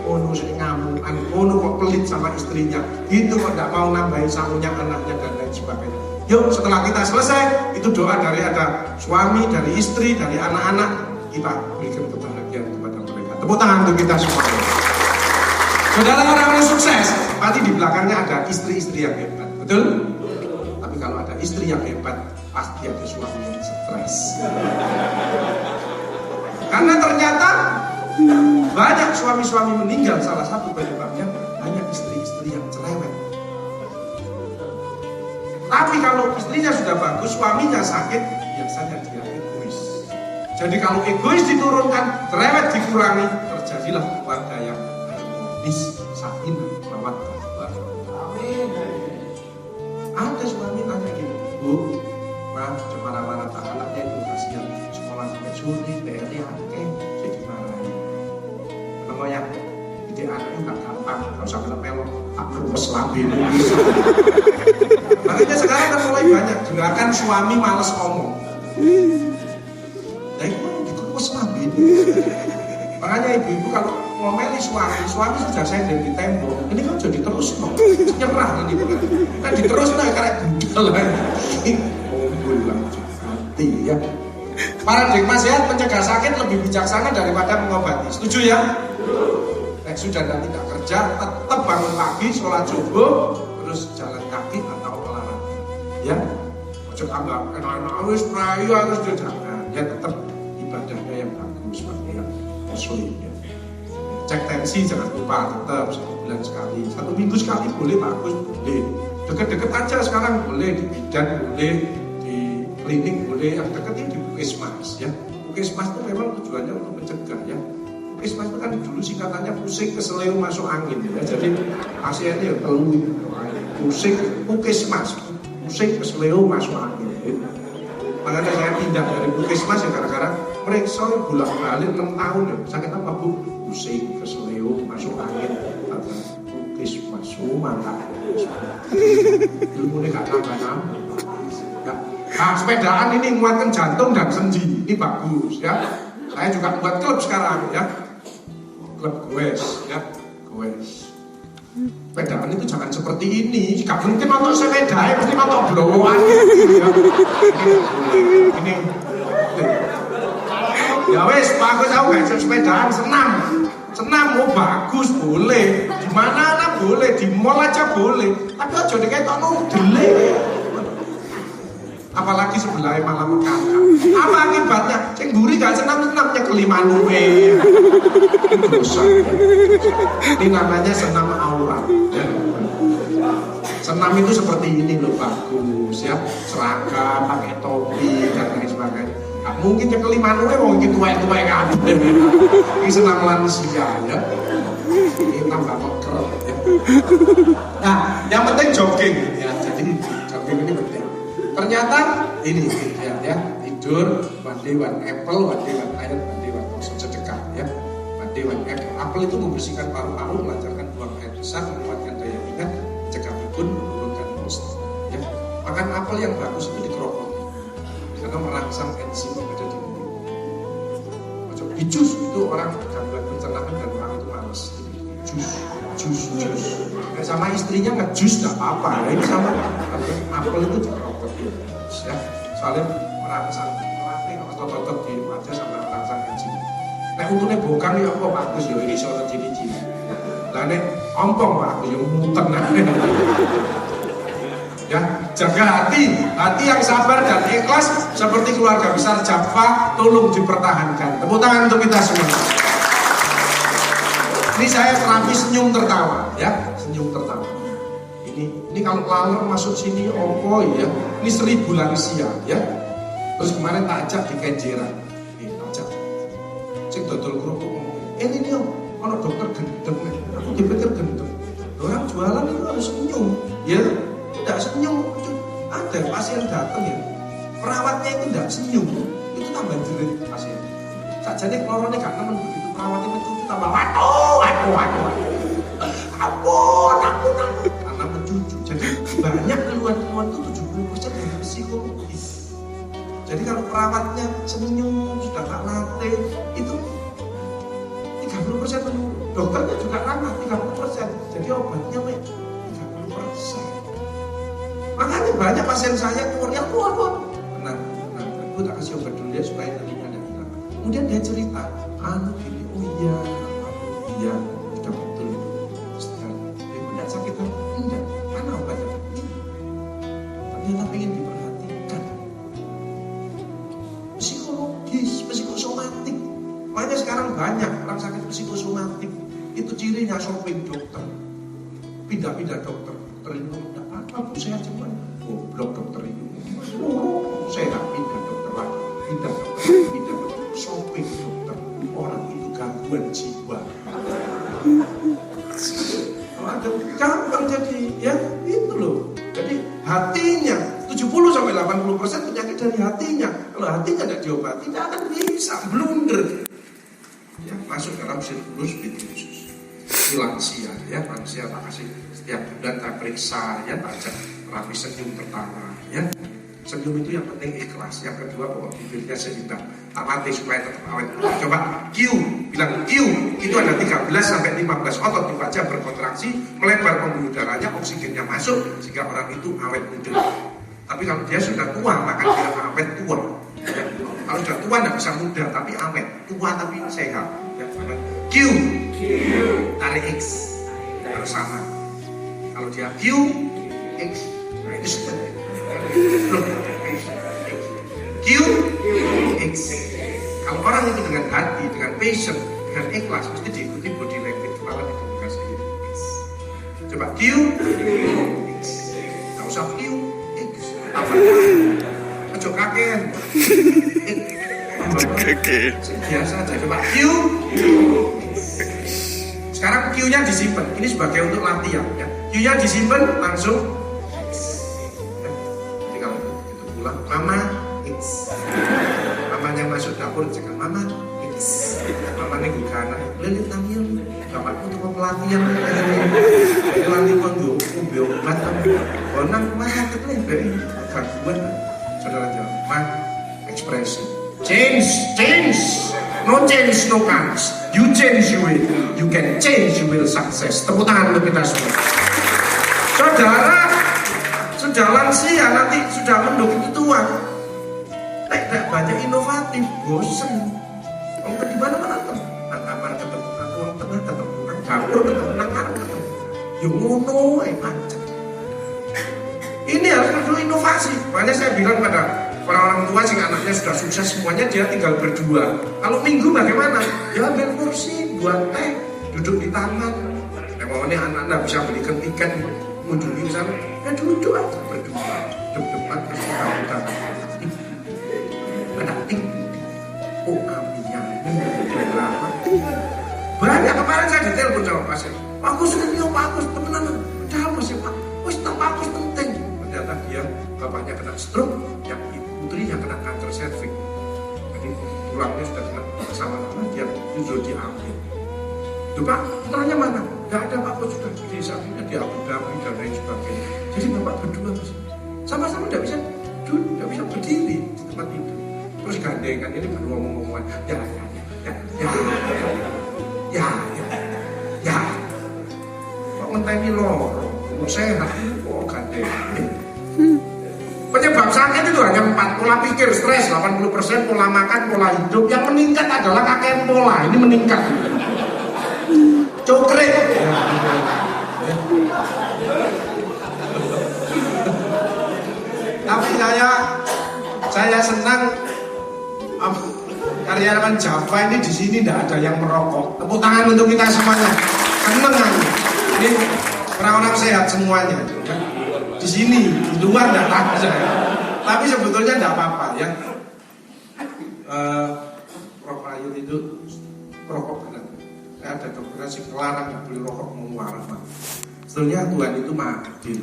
Ono sing ngamukan, ono kok pelit sama istrinya, gitu kok gak mau nambahin sangunya anaknya dan lain sebagainya. Yuk setelah kita selesai, itu doa dari ada suami, dari istri, dari anak-anak, kita berikan kebahagiaan kepada mereka. Tepuk tangan untuk kita semua. Saudara orang-orang sukses, pasti di belakangnya ada istri-istri yang hebat, betul? Tapi kalau ada istri yang hebat, pasti ada suami yang stres. Karena ternyata banyak suami-suami meninggal, salah satu penyebabnya hanya istri-istri yang cerewet. Tapi kalau istrinya sudah bagus, suaminya sakit, biasanya dia egois. Jadi kalau egois diturunkan, cerewet dikurangi, terjadilah keluarga yang harmonis, sakinah, mawaddah, warahmah. Amin. Ada suami tanya gini, Bu, maaf, marah-marah tak anaknya itu kasihan, sekolah sampai sore, PR-nya akeh. Yang ide anak itu gak gampang, gak usah kena pelok, tak kerumes lambe. Makanya sekarang kan mulai banyak gerakan suami malas ngomong. Nah itu dikerumes lambe. Makanya ibu-ibu kalau ngomeli suami sudah saya dari tembok, ini kan jadi terus no, nyerah ini bukan. Nah diterus no kayak budal lagi. Kumpul langsung mati ya. Paradigma sehat mencegah sakit lebih bijaksana daripada mengobati. Setuju ya? Nek sudah tidak kerja, tetap bangun pagi, sholat subuh, terus jalan kaki atau olahraga. Ya, ojo tambah enak-enak wis prayo terus jangan. Ya tetap ibadahnya yang bagus seperti yang muslim ya. Cek tensi jangan lupa tetap 1 bulan sekali, 1 minggu sekali boleh bagus, boleh. Deket-deket aja sekarang boleh di bidan, boleh di klinik, boleh yang deket ini di puskesmas ya. Puskesmas itu memang tujuannya untuk mencegah ya. Puskesmas itu kan dulu singkatannya pusing keseleo masuk angin ya. Jadi pasiennya perlu pusing puskesmas, pusing keseleo masuk angin. Makanya saya pindah dari puskesmas ya gara-gara mereka bolak-balik 6 tahun ya. Sakit apa Bu? Pusing, keseleo, masuk angin, lukis, masuk mantap. Ilmunya gak nambah-nambah. Ya. Nah, sepedaan ini menguatkan jantung dan sendi, ini bagus ya. Saya juga buat klub sekarang ya. Klub goes ya, goes. Sepedaan itu jangan seperti ini. Gak mungkin nonton sepeda, pasti nonton blowoan ya. Ini. Ya wes, bagus aku gak sepedaan, senam mau bagus boleh, di mana boleh, di mall aja boleh, tapi aja deh kayak tonton delay. Apalagi sebelah malam mekaka. Apa akibatnya? Ceng buri gak senam-senamnya kelimanuwe. Dosa. Ini namanya senam aurat. Ya. Senam itu seperti ini loh, bagus ya, seragam, pakai topi dan lain sebagainya. Gak mungkin yang kelimanuwe mau gitu tua-tua kan. Ini senam lansia ya. Ini tambah keren ya. Nah, yang penting jogging ya. Jadi jogging ini penting. Ternyata ini ya, tidur, one day one apple, one day one iron, one day one oxygen, sedekah ya. One day one apple. Apel itu membersihkan paru-paru, melancarkan buang air besar, menguatkan daya ingat, mencegah pikun, menurunkan kolesterol. Ya. Makan apel yang bagus itu dikerokok, karena merangsang enzim yang ada di mulut. Macam jus itu orang gangguan pencernaan dan orang itu malas. Jus. Sama istrinya ngejus nggak apa-apa. Ini sama apel itu dikerokok ya. Soalnya merangsang melatih otot-otot di wajah sama merangsang enzim. Nek untune bokang ya apa bagus ya ini soal ciri-ciri. Lah nek ompong bagus ya muter ya, jaga hati yang sabar dan ikhlas seperti keluarga besar Jaffa, tolong dipertahankan. Tepuk tangan untuk kita semua. Ini saya terapi senyum tertawa ya, senyum tertawa. Ini kalau laler masuk sini opo ya, ini 1000 lansia ya. Terus kemarin tak ajak di Kenjeran, ajak. Cek dodol kerupuk ngomong, ini nih ono dokter gendeng, aku dipikir gendeng. Orang jualan itu harus senyum, ya. Tidak senyum, ada pasien datang ya, perawatnya itu tidak senyum, itu tambah jerit pasien. Sajane klorone gak nemen begitu perawatnya mencuci tambah ampun, karena mencuci. Jadi banyak keluhan-keluhan itu 70% dari psikologis. Jadi kalau perawatnya senyum sudah tak latih itu 30% menurun. Dokternya juga ramah 30%. Jadi obatnya 30%. Makanya banyak pasien saya keluar. Tenang. Aku tak kasih obat dulu ya supaya telinganya hilang. Kemudian dia cerita, gini, iya, sudah betul itu. Ibu tidak sakit kan? Enggak, mana obatnya? Ternyata ingin diperhatikan. Psikologis, psikosomatik. Makanya sekarang banyak orang sakit psikosomatik. Itu cirinya shopping dokter. Pindah-pindah dokter. Dokter ini tidak apa-apa, Bu, saya cuma goblok dokter ini. Saya tak pindah dokter lagi. Pindah dokter. Shopping dokter. Orang itu gangguan jiwa. Ada gampang jadi ya itu loh. Jadi hatinya 70-80% penyakit dari hatinya. Kalau hatinya tidak diobati tidak akan bisa blunder. Ya, masuk dalam sirkulus vitreosus. Ini lansia ya, lansia tak kasih setiap bulan tak periksa ya, tak ajak terapi senyum tertawa ya. Senyum itu yang penting ikhlas. Yang kedua bahwa bibirnya seimbang, amati supaya tetap awet. Coba Q, bilang Q, itu ada 13-15 otot di wajah berkontraksi, melebar pembuluh darahnya, oksigennya masuk sehingga orang itu awet muda. Tapi kalau dia sudah tua maka dia awet tua. Ya. Kalau sudah tua tidak bisa muda tapi awet, tua tapi sehat. Ya. Q, tarik X, harus sama. Kalau dia Q, X, nah itu sudah. Q, X. Kalau orang itu dengan hati, dengan passion, dengan ikhlas, mesti diikuti body language kepala dikasih X. Coba Q, X. Gak usah Q, X. Apa? Ojo kaken. Biasa aja. Coba Q, X. Sekarang Q-nya disimpan. Ini sebagai untuk latihan. Ya. Q-nya disimpan langsung. Mama X. Mamanya masuk dapur, jangan mama mama nih gue anak lilit tanggil bapakku tuh pelatihan latih kondu ubio obat konang mah terlebih gangguan saudara jawab mah ekspresi change no change no comes you change you can change you will success. Tepuk tangan untuk kita semua. Saudara sudah lansia nanti sudah mendukung tua tidak banyak inovatif bosen orang di mana tuh kamar ketemu ruang tengah ketemu dapur ketemu nang ketemu yo ngono macet. Ini harus perlu inovasi. Makanya saya bilang pada para orang tua sih anaknya sudah sukses semuanya dia tinggal berdua. Kalau minggu bagaimana? Ya ambil kursi buat teh duduk di taman. Pokoknya anak-anak bisa belikan tiket mengunjungi ke sana. Ya duduk aja berdua. Depan terus kita ada ting. Oh kaminya ini lama. Banyak kemarin saya ditelepon sama pasien. Pak Agus ini ya Pak Agus temenan. Ada apa sih Pak? Wis tak Pak Agus penting. Ternyata dia bapaknya kena stroke, yang putrinya kena kanker serviks. Jadi tulangnya sudah kena sama-sama dia sudah diambil. Tuh Pak, putranya mana? Gak ada Pak Agus sudah di sampingnya di Abu Dhabi dan lain sebagainya. Jadi bapak berdua sama-sama tidak bisa duduk, tidak bisa berdiri di tempat itu. Terus gandengan ini baru ngomong-ngomongan ya kok ngenteni loro mau sehat kok gandengan. Penyebab sakit itu hanya 4, pola pikir, stres 80%, pola makan, pola hidup. Yang meningkat adalah kakek pola, ini meningkat cokret. Tapi saya senang karyawan Java ini di sini tidak ada yang merokok. Tepuk tangan untuk kita semuanya. Senang aku. Ini orang-orang sehat semuanya. Di sini, di luar tidak ada saya. Tapi sebetulnya tidak apa-apa ya. Prof Ayu itu rokok benar. Saya ada dokter sih melarang nggak boleh rokok mau apa. Sebetulnya Tuhan itu maha adil.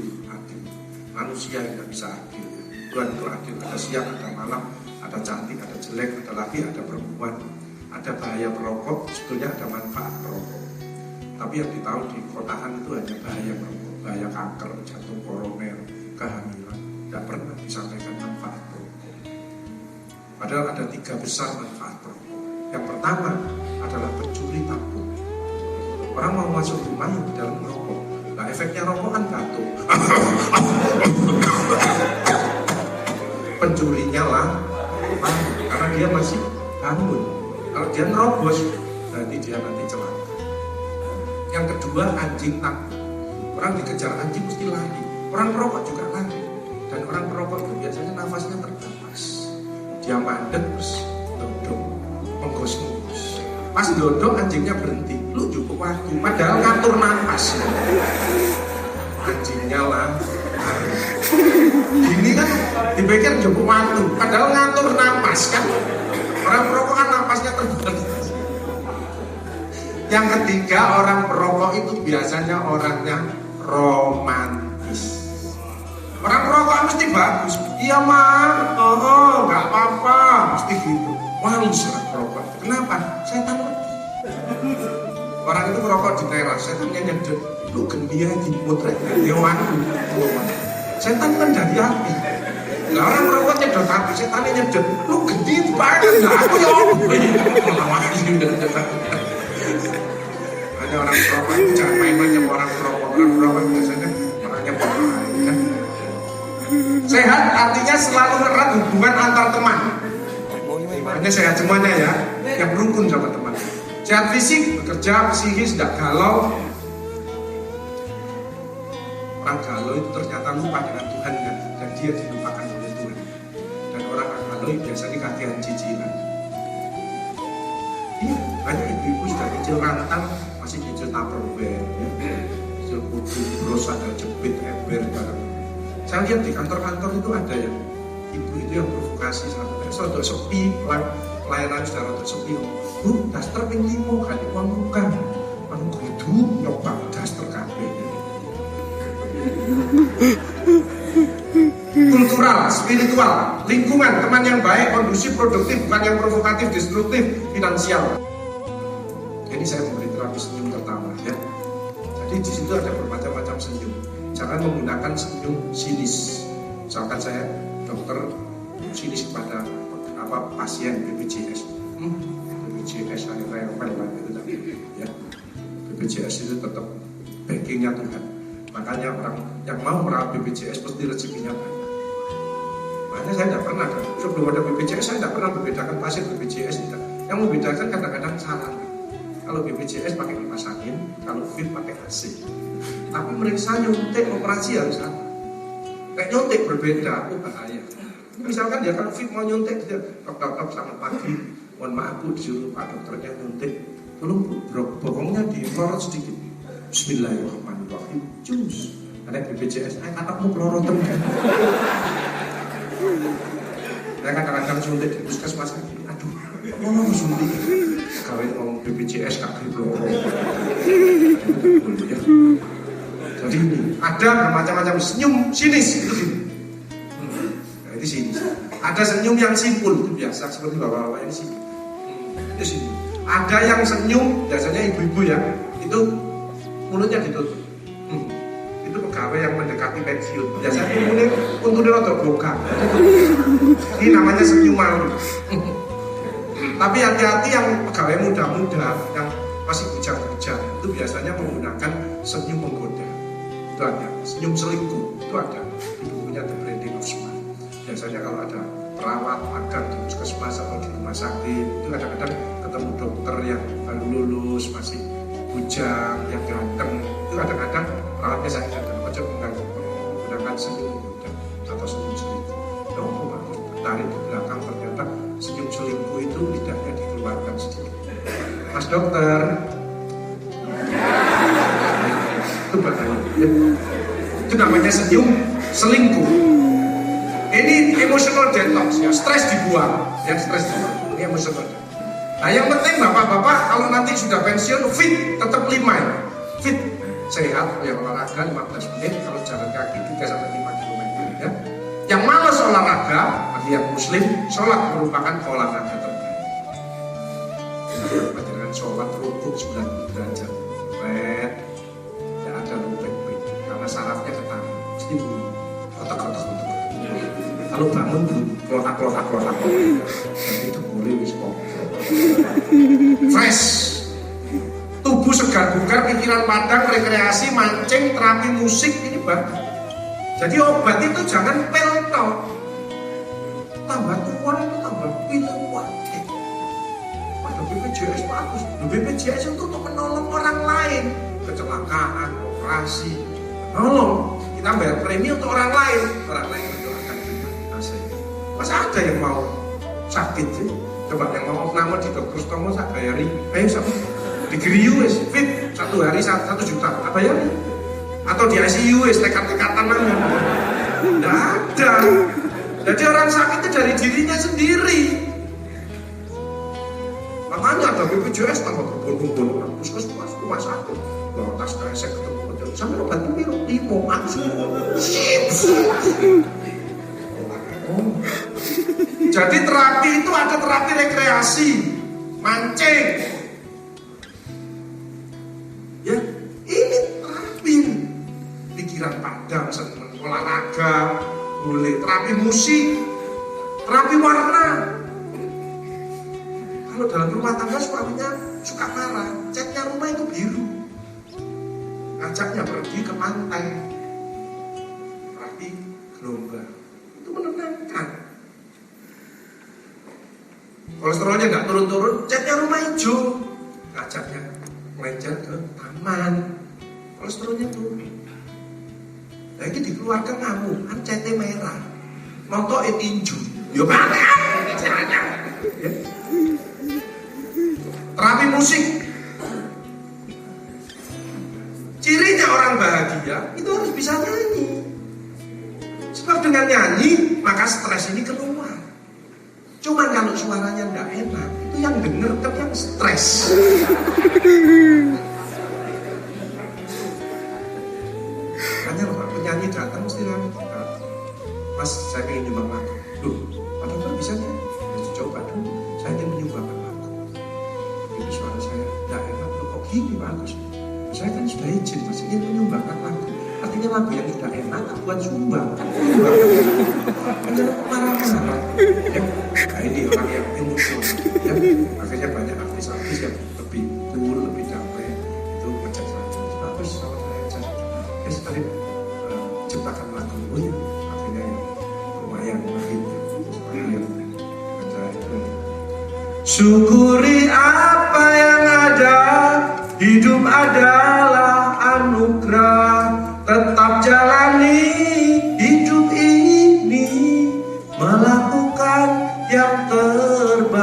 Manusia yang tidak bisa adil. Tuhan itu adil. Ada siang, ada malam, ada cantik, ada jelek, ada laki, ada perempuan. Ada bahaya perokok, sebetulnya ada manfaat perokok. Tapi yang ditahu di kotaan itu hanya bahaya perokok, bahaya kanker, jantung koroner, kehamilan. Tidak pernah disampaikan manfaat perokok. Padahal ada 3 besar manfaat perokok. Yang pertama adalah pencuri takut. Orang mau masuk rumah yang di dalam merokok. Nah efeknya rokok kan batuk. Pencurinya lah, karena dia masih bangun. Kalau dia nerobos, berarti dia nanti celaka. Yang kedua, anjing takut. Orang dikejar anjing mesti lari. Orang perokok juga lari. Dan orang perokok itu biasanya nafasnya terbatas. Dia mandek terus dodok, menggos-menggos. Pas dodok anjingnya berhenti. Lu cukup waktu, padahal ngatur nafas. Anjingnya lah. Ini kan dipikir cukup waktu, padahal ngatur nafas kan. Orang perokok kan nafasnya terbatas. Yang ketiga, orang perokok itu biasanya orangnya romantis. Orang perokok mesti bagus. Iya mah, nggak apa-apa, mesti gitu. Males lah perokok. Kenapa? Setan wedi. Orang itu merokok di teras, setannya nyedot. Lu gendia dimutret, dewanku. Setan kan dari api. Nah orang merokok nyedot api, setannya nyedot. Lu gendi banget, nah aku ya hanya orang perokok itu jangan main-main sama orang perokok. Orang perokok biasanya orangnya pemain kan. Sehat artinya selalu erat hubungan antar teman. Hanya sehat semuanya ya, yang rukun sama teman. Sehat fisik, bekerja, psikis, tidak galau. Orang galau itu ternyata lupa dengan Tuhan kan, dan dia dilupakan oleh Tuhan. Dan orang galau biasanya kakean cicilan. Iya, banyak ibu-ibu sudah cicil rantang, masih cicil tupperware, ya. Cicil kudu, bros, ada jepit, ember, barang. Saya lihat di kantor-kantor itu ada yang ibu itu yang provokasi sampai sudah sepi, pelayanan sudah rada sepi. Bu, daster ping 5 kan uang bukan. Anu kudu nyoba daster kabeh. kultural, spiritual, lingkungan, teman yang baik, kondusif, produktif, bukan yang provokatif, destruktif, finansial. Ini saya memberi terapi senyum pertama ya. Jadi di situ ada bermacam-macam senyum. Jangan menggunakan senyum sinis. Misalkan saya dokter sinis kepada pasien BPJS. BPJS saya rewel itu tadi ya. BPJS itu tetap backingnya Tuhan. Makanya orang yang mau merawat BPJS pasti rezekinya banyak. Makanya saya tidak pernah, sebelum ada BPJS saya tidak pernah membedakan pasien BPJS tidak. Yang membedakan kadang-kadang salah. Kalau BPJS pakai kipas angin, kalau fit pakai AC. Tapi mereka nyuntik operasi harus sama. Kayak nyuntik berbeda, itu bahaya. Misalkan ya kalau fit mau nyuntik, dia tok selamat pagi. Mohon maaf Bu, disuruh Pak dokternya nyuntik. Tolong bokongnya disorot sedikit. Bismillahirrahmanirrahim. Jus. Ada BPJS, katamu pelorotan kan. Saya kadang-kadang suntik di puskesmas lagi. Aduh, mau suntik. Kalau ngomong BPJS kaki peloro. Jadi ini ada bermacam-macam senyum sinis itu sini. Nah, itu sinis. Ada senyum yang simpul itu biasa seperti bapak-bapak ini sini. Itu sini. Ada yang senyum biasanya ibu-ibu ya, itu mulutnya ditutup. Itu pegawai yang mendekati pensiun. Biasanya untungnya rada boga. Ini namanya senyum malu. Tapi hati-hati yang pegawai muda-muda yang masih bujang-bujang itu biasanya menggunakan senyum menggoda. Itu ada senyum selingkuh. Itu ada di bukunya The Branding of Smile. Biasanya kalau ada perawat magang di puskesmas atau di rumah sakit itu kadang-kadang ketemu dokter yang baru lulus masih bujang, yang ganteng itu kadang-kadang perawatnya saya kadang ojo menggunakan senyum menggoda atau senyum selingkuh. Oh bagus, tarik di belakang ternyata senyum selingkuh itu lidahnya dikeluarkan sedikit. Mas dokter, itu bahaya. Itu namanya senyum selingkuh. Ini emotional detox ya, stres dibuang, ya stres dibuang. Ini emotional. Nah yang penting bapak-bapak kalau nanti sudah pensiun fit, tetap 5 ya. Fit, sehat, ya olahraga 15 menit, kalau jalan kaki 3-5 km ya. Yang malas olahraga, bagi yang muslim, sholat merupakan olahraga terbaik. Dengan sholat rukuk 90 derajat, red, tidak ada lubek, karena sarafnya ketahan, mesti bunyi, kotak-kotak. Kalau bangun klotak. Jadi itu boleh wispok. Fresh, tubuh segar bugar, pikiran padang, rekreasi, mancing, terapi musik ini bagus. Jadi obat itu jangan pil tok. Tambah tua itu tambah pil kuat. Pada BPJS bagus. BPJS itu untuk menolong orang lain, kecelakaan, operasi, menolong. Kita bayar premi untuk orang lain mendoakan kita. Masa ada yang mau sakit sih? Coba yang mau opname di Dr. Stomo saya bayari. Ayo sama di Griu wis fit 1 hari 1 juta. Apa ya? Atau di ICU wis tekat-tekatan aja. Enggak ada. Jadi orang sakit itu dari dirinya sendiri. Makanya ada BPJS tambah berbondong-bondong orang puskesmas, rumah sakit. Kalau tas kresek ketemu betul, sampai obat itu minum langsung. Jadi terapi itu ada terapi rekreasi, mancing. Ya, ini terapi. Pikiran padang, senang olahraga, boleh terapi musik, terapi warna. Kalau dalam rumah tangga suaminya suka marah, catnya rumah itu biru. Ngajaknya pergi ke pantai, terapi gelombang. Itu menenangkan. Kolesterolnya nggak turun-turun, catnya rumah hijau. Ngajaknya melenceng ke taman, kolesterolnya turun. Nah ini dikeluarkan kamu, kan catnya merah. Nonton tinju, yo mana? Ya. Terapi musik. Cirinya orang bahagia itu harus bisa nyanyi. Sebab dengan nyanyi maka stres ini keluar. Cuma kalau suaranya nggak enak, itu yang denger kan yang stres. Makanya kalau penyanyi datang mesti Mas, saya gini Pak Agus, saya kan sudah izin Mas, ingin menyumbangkan lagu. Artinya lagu yang tidak enak tak buat sumbang, kan sumbang. Ada marah-marah. Ya, nah ini orang yang emosional. Ya, akhirnya banyak artis-artis yang lebih cool, lebih damai itu ngecek saya. Bagus sama saya. Ya sekali ciptakan lagu ya. Akhirnya yang lumayan akhirnya. Syukuri apa yang ada, hidup adalah anugerah. Tetap jalani hidup ini, melakukan yang terbaik.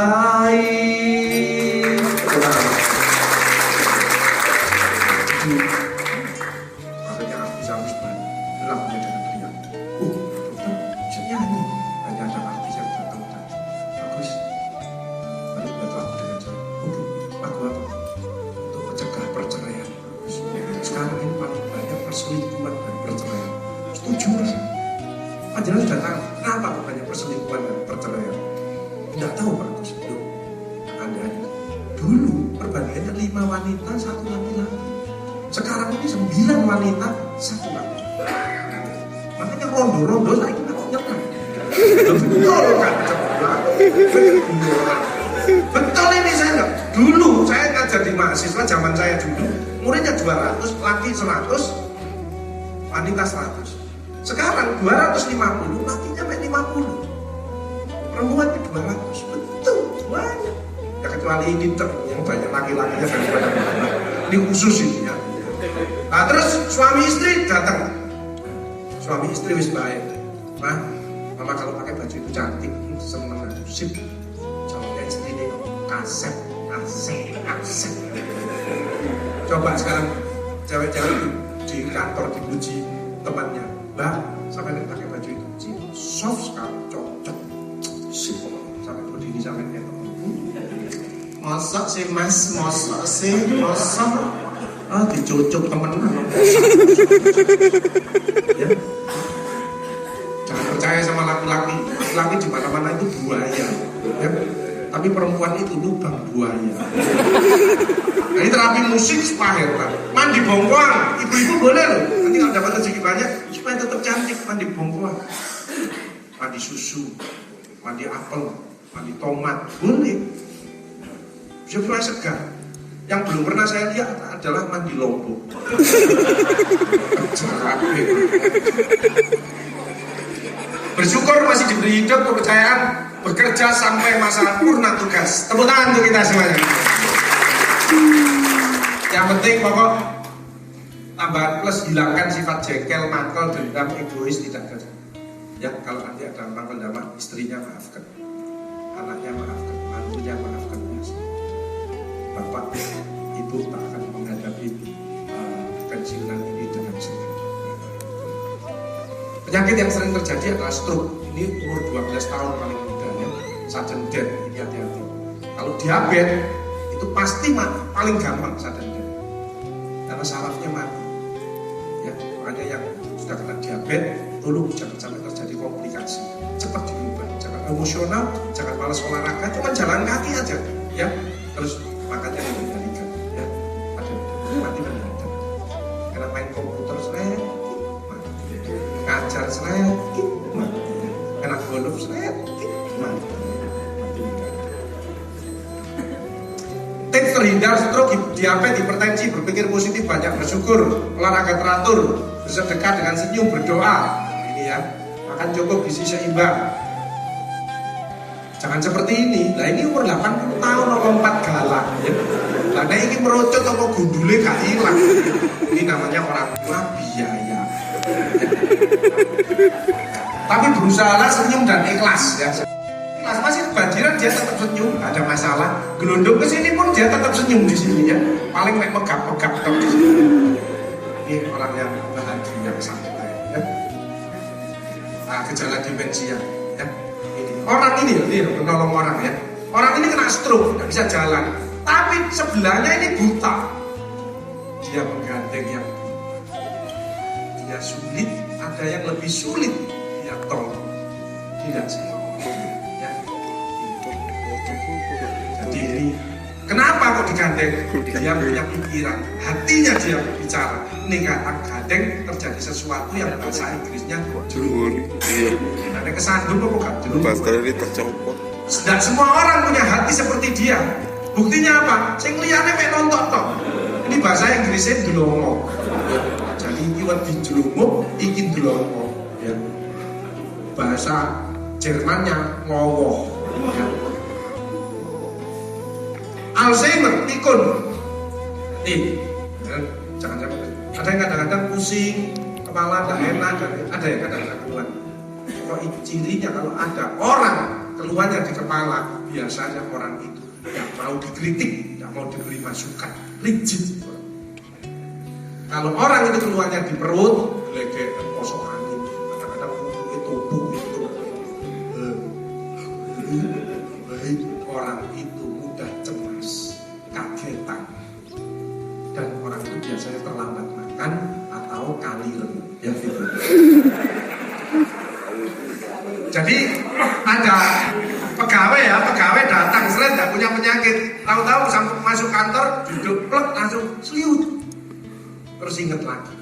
Makanya artis-artis bilang dengan teriak, dokter bisa nyanyi. Hanya ada artis yang datang tadi, bagus. Lalu buat lagu dengan cara, oke, lagu apa? Untuk mencegah perceraian. Sekarang ini paling banyak perselingkuhan dan perceraian. Setuju Mas? Panjenengan sudah tahu kenapa banyak perselingkuhan dan perceraian? Tidak tahu Pak Agus. Anda dulu perbandingannya 5 wanita 1 laki-laki. Sekarang ini 9 wanita 1 laki. Makanya rondo-rondo saya kira nyerah. Betul kan? Betul ini saya enggak. Dulu saya ngajar di mahasiswa zaman saya dulu, muridnya 200, laki 100, wanita 100. Sekarang 250, lakinya sampai 50. Perempuan itu 200. Betul, banyak. Ya kecuali ini yang banyak laki-lakinya dan banyak wanita. Ini khusus ini ya. Nah terus suami istri datang. Suami istri wis baik. Mama kalau pakai baju itu cantik, seneng aku sip. Jawabnya istri ini asep. Coba sekarang cewek-cewek di kantor dipuji temannya, Mbak, sampai pakai baju itu soft sekali, cocok, sip, sampai berdiri sampai kayak teman. Mosok sih Mas, mosok sih, mosok. Dicocok temen. Ya. Jangan percaya sama laki-laki. Laki-laki di mana-mana itu buaya. Ya. Tapi perempuan itu lubang buaya. Nah, ini terapi musik spaher Pak. Mandi bongkoang, ibu-ibu boleh loh. Nanti kalau dapat rezeki banyak, supaya tetap cantik mandi bongkoang. Mandi susu, mandi apel, mandi tomat, boleh. Supaya segar. Yang belum pernah saya lihat adalah mandi lombok. Bersyukur masih diberi hidup, kepercayaan, bekerja sampai masa purna tugas. Tepuk tangan untuk kita semuanya. Yang penting pokok tambahan plus hilangkan sifat jengkel, mangkel, dendam, egois, tidak ada. Ya kalau nanti ada mangkel dendam, istrinya maafkan, anaknya maafkan, mantunya maafkan. Bapak, ibu tak akan menghadapi pensiunan ini dengan senang. Penyakit yang sering terjadi adalah stroke. Ini umur 12 tahun paling muda ya. Sudden death, ini hati-hati. Kalau diabetes itu pasti paling gampang sudden death. Karena sarafnya mati. Ya, makanya yang sudah kena diabetes, tolong jangan sampai terjadi komplikasi. Cepat dirubah, jangan emosional, jangan malas olahraga, cuma jalan kaki aja, ya. Terus makanya dikendalikan, ya. Ada mati mendadak. Karena main komputer seret, mati. Ngajar seret, mati. Karena golf seret, mati. Tips terhindar stroke, diabetes, hipertensi, berpikir positif, banyak bersyukur, olahraga teratur, bersedekah dengan senyum, berdoa. Ini ya, makan cukup, gizi seimbang. Jangan seperti ini. Nah ini umur 80 tahun lompat galak ya. Karena ini merocot atau gundule gak hilang. Ini namanya orang tua biaya ya. Tapi berusaha senyum dan ikhlas ya. Ikhlas masih kebanjiran dia tetap senyum, gak ada masalah. Gelondong ke sini pun dia tetap senyum di sini ya. Paling megap-megap di sini. Ini orang yang bahagia santai ya. Nah, gejala demensia ya. Orang ini menolong orang ya. Orang ini kena stroke, tidak bisa jalan. Tapi sebelahnya ini buta. Dia menggandeng yang buta. Dia sulit, ada yang lebih sulit. Dia tolong. Tidak semua orang ya. Jadi ini kenapa kok digandeng? Dia punya pikiran, hatinya dia berbicara. Ini kata gandeng terjadi sesuatu yang bahasa Inggrisnya jelur. Ada kesandung kok gak jelur? Pastor ini tercopot. Tidak semua orang punya hati seperti dia. Buktinya apa? Sing liyane mek nonton tok. Ini bahasa Inggrisnya delongo. Jadi iki wedi delongo, iki delongo. Ya. Bahasa Jermannya ngowoh. Ya. Alzheimer, pikun. Jangan sampai. Ada yang kadang-kadang pusing, kepala tidak enak, ada yang kadang-kadang keluar. Kok cirinya kalau ada orang keluarnya di kepala, biasanya orang itu tidak mau dikritik, tidak mau diberi masukan, rigid. Kalau orang itu keluarnya di perut, legek, kosong angin, kadang-kadang itu orang itu mudah cemas, kagetan, dan orang itu biasanya terlambat makan atau kaliren, ya gitu. Jadi ada pegawai datang selain tidak punya penyakit, tahu-tahu masuk kantor duduk plek langsung seliut, terus ingat lagi.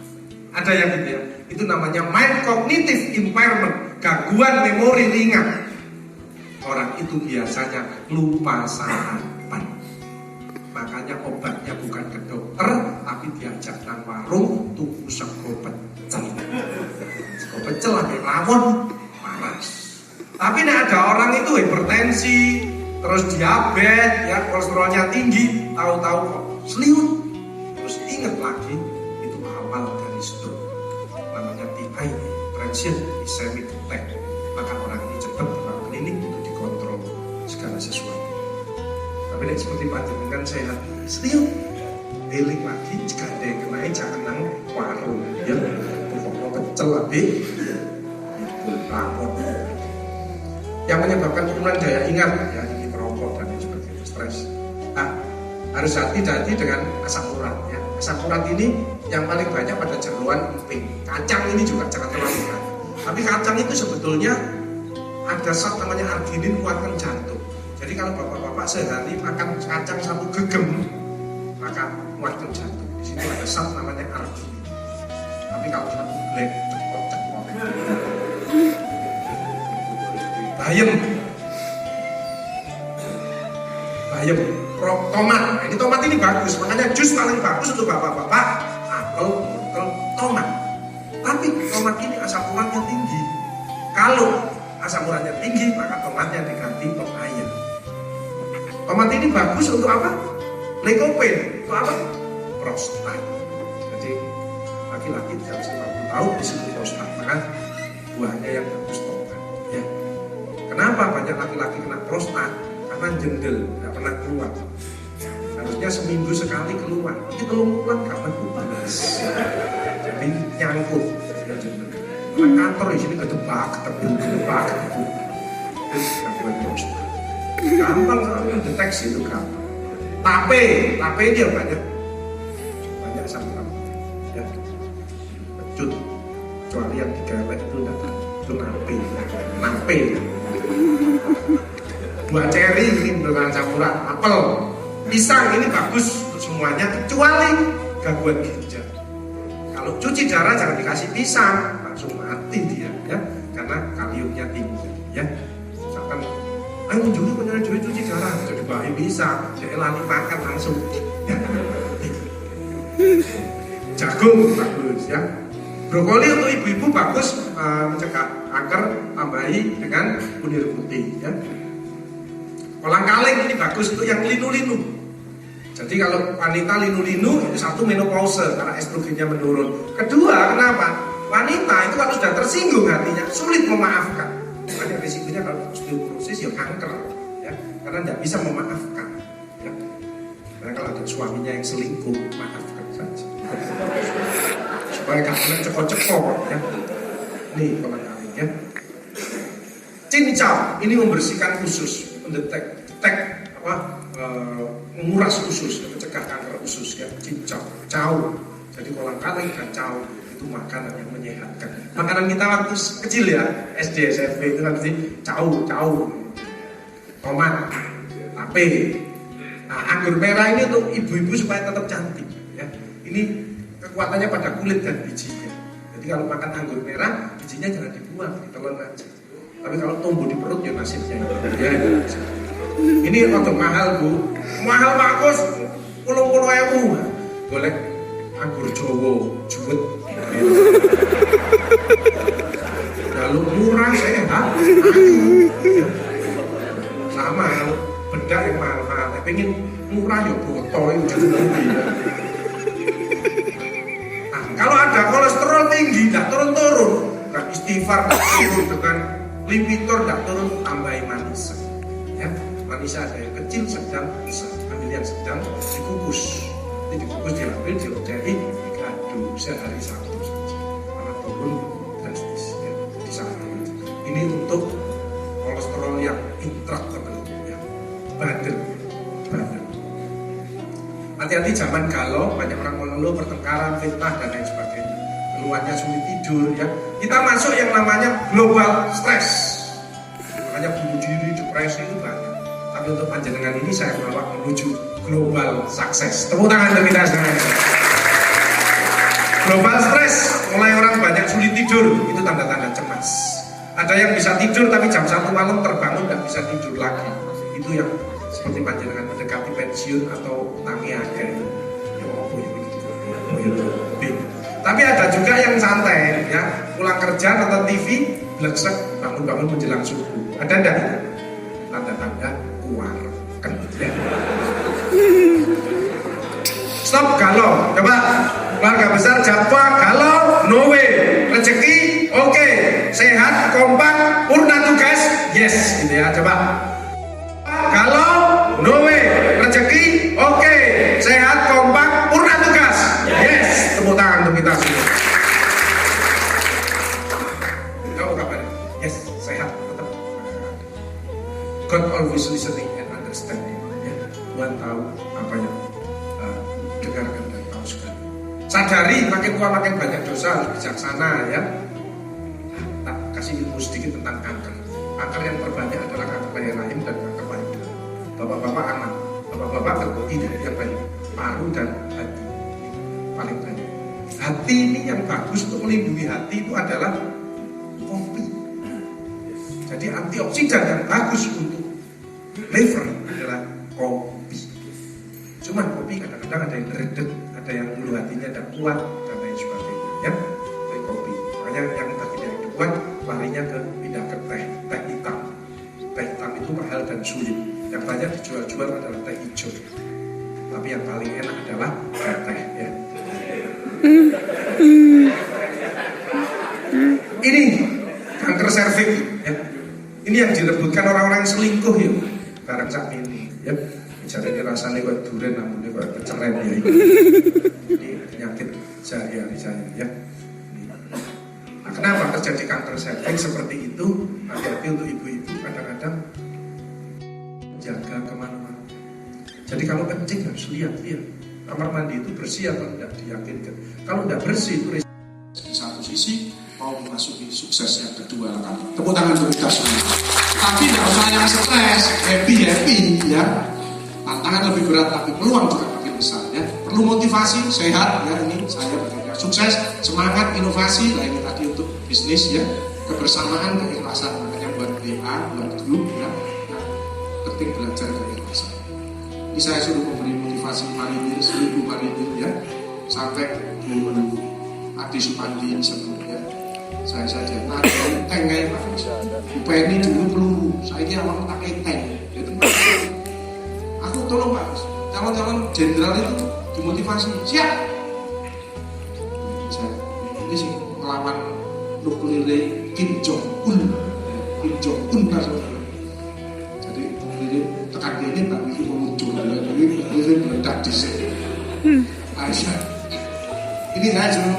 Ada yang gitu ya, itu namanya mild cognitive impairment, gangguan memori ringan. Orang itu biasanya lupa sarapan. Makanya obatnya bukan ke dokter, tapi diajak nang warung tuku sego pecel. Sego pecel lagi lawon panas. Tapi nek ada orang itu hipertensi, terus diabetes, ya kolesterolnya tinggi, tahu-tahu kok seliut, terus ingat lagi itu awal dari stroke. Namanya TI, transient ischemic attack. Maka orang ini cepat ke klinik untuk dikontrol segala sesuatu. Tapi nek seperti panjenengan sehat, seliut, eling lagi jika ada yang kenai jangan nang warung, ya pokoknya pecel lagi, itu lapor. Yang menyebabkan penurunan daya ingat, ya ini perokok dan sebagainya, stres. Nah, harus hati-hati dengan asam urat, ya. Asam urat ini yang paling banyak pada jeroan emping. Kacang ini juga jangan terlalu banyak. Tapi kacang itu sebetulnya ada zat namanya arginin, kuatkan jantung. Jadi kalau bapak-bapak sehari makan kacang satu gegem, maka kuatkan jantung. Di situ ada zat namanya arginin. Tapi kalau satu blek, cekot. Bayem, tomat. Nah, ini tomat ini bagus, makanya jus paling bagus untuk bapak-bapak apel, tomat. Tapi tomat ini asam uratnya tinggi. Kalau asam uratnya tinggi, maka tomatnya diganti pepaya. Tomat ini bagus untuk apa? Lycopene. Untuk apa? Prostat. Jadi laki-laki di atas 50 tahun disebut prostat, maka buahnya yang bagus tomat. Ya. Kenapa banyak laki-laki kena prostat? Karena jendel, nggak pernah keluar. Harusnya seminggu sekali keluar. Ini kalau pulang kapan panas. Jadi nyangkut. Karena kantor di sini ketebak. Terus gangguan prostat. Gampang sekali deteksi itu gampang. Tape ini ya banyak sampel. Ya. Pecut. Kecuali yang digalak itu nape. Buah ceri ini dengan asam urat, apel, pisang ini bagus untuk semuanya kecuali gangguan ginjal. Kalau cuci darah jangan dikasih pisang, langsung mati dia, ya, karena kaliumnya tinggi, ya. Misalkan, ayo cuci darah, jadi bayi bisa, jadi lali makan langsung. Jagung bagus, ya. Brokoli untuk ibu-ibu bagus mencegah kanker, tambahi dengan kunir putih, ya. Kolang-kaling ini bagus untuk yang linu-linu. Jadi kalau wanita linu-linu itu satu menopause karena estrogennya menurun. Kedua, kenapa? Wanita itu kalau sudah tersinggung hatinya sulit memaafkan. Makanya risikonya kalau osteoporosis ya kanker, ya, karena tidak bisa memaafkan. Ya. Karena kalau ada suaminya yang selingkuh, maafkan saja. Supaya kalian cekok-cekok, ya. Nih kolang-kaling, ya. Cincau ini membersihkan usus, mendetek menguras usus, mencegah kanker usus, ya. Cincau, cau. Jadi kolang-kaling dan cau itu makanan yang menyehatkan. Makanan kita waktu kecil ya, SD, SMP itu nanti cau, tomat, tape, Nah, anggur merah ini untuk ibu-ibu supaya tetap cantik ya. Ini kekuatannya pada kulit dan bijinya. Jadi kalau makan anggur merah, bijinya jangan dibuang, ditelan aja. Tapi kalau tumbuh di perut ya nasibnya ya. Ini untuk mahal Bu, mahal Markus, 10.000. Golek anggur Jawa juwet. Lalu murah sehat, sama kalau benda yang mahal-mahal, tapi ingin murah ya botol itu juga. Nah, kalau ada kolesterol tinggi, tidak turun-turun, nggak istighfar, nggak turun dengan Lipitor, nggak turun, tambahin manisa. Ya, manisa ada yang kecil, sedang, besar. Ambil yang sedang, dikukus. Ini dikukus, diambil, diludahi, diaduk sehari satu saja. Karena turun drastis, ya, di saat itu. Ini untuk kolesterol yang intratemental, ya, badan. Hati-hati zaman galau, banyak orang mengeluh pertengkaran, fitnah dan lain sebagainya. Keluarnya sulit tidur, ya. Kita masuk yang namanya global stress. Makanya bunuh diri, depresi itu banyak. Tapi untuk panjenengan ini saya bawa menuju global sukses. Tepuk tangan untuk kita semuanya. Global stress, mulai orang banyak sulit tidur, itu tanda-tanda cemas. Ada yang bisa tidur tapi jam 1 malam terbangun tidak bisa tidur lagi. Itu yang seperti panjenengan mendekati pensiun atau tangi akeh. Ya apa ya begitu. Tapi ada juga yang santai, ya, pulang kerja nonton TV, bleksek, bangun-bangun menjelang subuh. Ada enggak? Tanda-tanda keluar kan ya. Stop galau, coba keluarga besar Jawa galau, no way. Rezeki, oke. Sehat, kompak, purna tugas, yes, gitu ya, coba. Galau, no way. Rezeki, oke. Sehat, kompak, purna tugas, yes. Tepuk tangan untuk kita semua. Tahu kabar? Yes, sehat, tetap. God always listening and understanding. Ya, Tuhan tahu apa yang dengarkan dan tahu sekali. Sadari makin tua makin banyak dosa, harus bijaksana ya. Tak kasih ilmu sedikit tentang kanker. Kanker yang terbanyak adalah kanker leher rahim dan kanker payudara. Bapak-bapak aman, bapak-bapak tidak yang banyak paru dan hati paling banyak. Hati ini yang bagus untuk melindungi hati itu adalah kopi. Jadi antioksidan yang bagus untuk liver adalah kopi. Cuma kopi kadang-kadang ada yang redek, ada yang bulu hatinya tidak kuat dan lain sebagainya. Ya, dari kopi. Makanya yang tadi yang kuat larinya ke pindah ke teh hitam. Teh hitam itu mahal dan sulit. Yang banyak dijual-jual adalah teh hijau. Tapi yang paling enak adalah teh. Ya. Ini kanker serviks. Ya. Ini yang direbutkan orang-orang yang selingkuh ya. Barang sak ini. Ya. Jadi rasanya kok durian, namun kok keceren ya. Ini penyakit sehari-hari saya ya. Nah, kenapa terjadi kanker serviks seperti itu? Hati-hati untuk ibu-ibu kadang-kadang jaga kemana-mana. Jadi kalau kencing harus lihat-lihat kamar mandi itu bersih atau tidak diyakinkan. Kalau tidak bersih itu di satu sisi mau memasuki sukses yang kedua kali. Tepuk tangan untuk kita semua. Tapi tidak usah yang stres, happy ya. Tantangan lebih berat tapi peluang juga makin besar ya. Perlu motivasi, sehat ya, ini saya bekerja sukses, semangat, inovasi. Nah ini tadi untuk bisnis ya, kebersamaan, keikhlasan. Makanya buat WA, buat grup ya, penting belajar keikhlasan. Ini saya suruh memberi motivasi marinir, 1000 marinir ya, sampai Adi Supandi sebelumnya. Saya saja ada tank kayak Pak. UPNI dulu peluru, saya ini awal pakai tank. Aku tolong Pak, calon-calon jenderal itu dimotivasi, siap. Ini sih melawan nuklir Kim Jong Un nasional. Jadi nuklir tekan ini tapi itu muncul, jadi nuklir meledak di sini. Aisyah, ini saya suruh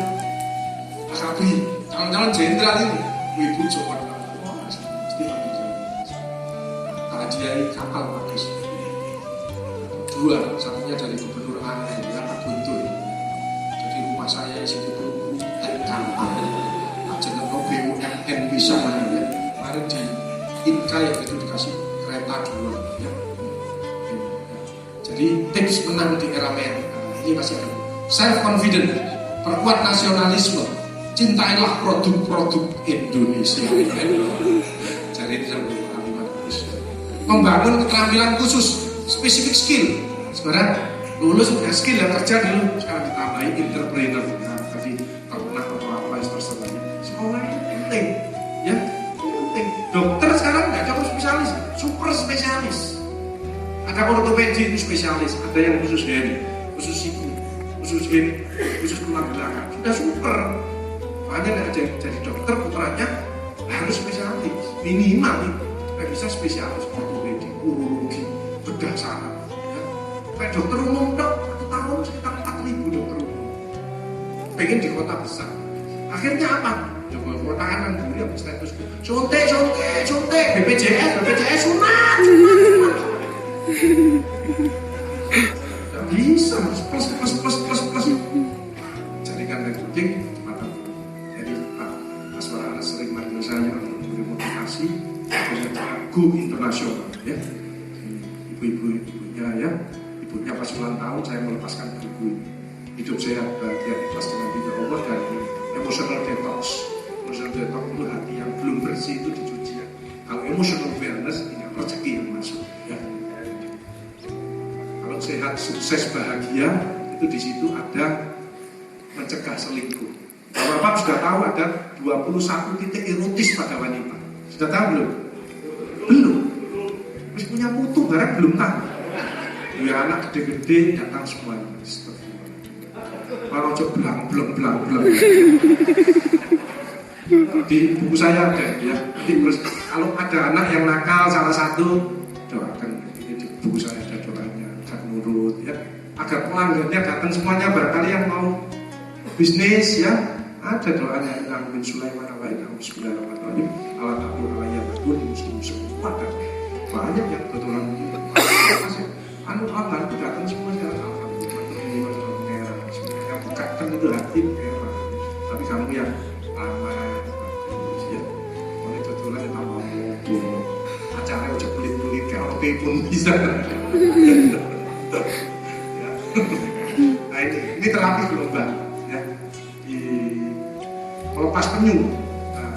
akabi calon-calon jenderal ini, ibu coba, mesti ambil jalan. Hadiah kapal bagus. 2, satunya dari Gubernur Aceh ya Pak Guntur. Jadi rumah saya itu kapal. Jeneng BUMN bisa ya. Kemarin di Inka yang itu dikasih kereta 2 ya. Jadi tips menang di era merah ini masih ada. Self confident, perkuat nasionalisme, cintailah produk-produk Indonesia. Jadi itu membangun keterampilan khusus, spesifik skill. Sekarang lulus punya skill yang kerja dulu, sekarang ditambahin entrepreneur. Nah, tadi pernah atau apa istilahnya. Sekolah itu penting, ya penting. Dokter sekarang nggak ada spesialis, super spesialis. Ada ortopedi itu spesialis, ada yang khusus hand, khusus siku, khusus hip, khusus tulang belakang. Sudah super. Makanya nggak ada yang jadi dokter putranya harus spesialis, minimal nggak bisa spesialis ortopedi, urologi, bedah saraf. Ya. Kayak dokter umum dok, 1 tahun sekitar 4.000 dokter umum. Pengen di kota besar. Akhirnya apa? Coba kota kanan dulu yang status suntik, BPJS sunat. Gak bisa, plus. Jadikan recruiting cepat. Jadi Pak Aswara sering manggil saya untuk memberi motivasi. Go internasional, ya. Ibunya ya, ibunya pas ulang tahun saya melepaskan buku hidup sehat bahagia ikhlas dengan ridha Allah dan emotional detox. Emotional detox itu hati yang belum bersih itu dicuci ya. Kalau emotional wellness ini rezeki yang masuk ya. Kalau sehat, sukses, bahagia itu di situ ada mencegah selingkuh. Bapak sudah tahu ada 21 titik erotis pada wanita. Sudah tahu belum? Belum. Terus punya putu barang belum tahu. Ya anak gede-gede datang semuanya. Kalau coba belang. Di buku saya ada ya. Terus kalau ada anak yang nakal salah satu, doakan. Ini di buku saya ada doanya, agar nurut ya. Agar pelanggannya datang semuanya, barangkali yang mau bisnis ya, ada doanya. Amin Sulaiman wa inna bismillahirrahmanirrahim. Allah ta'ala alayya bakun muslim semua dan banyak yang kebetulan online datang semuanya. Alhamdulillah yang bukakan itu hati merah. Tapi kamu yang lama ya, oleh kebetulan kita mau acara udah pelit-pelit kalau pun bisa. Nah ini terapi gelombang ya, di melepas penyu. Nah,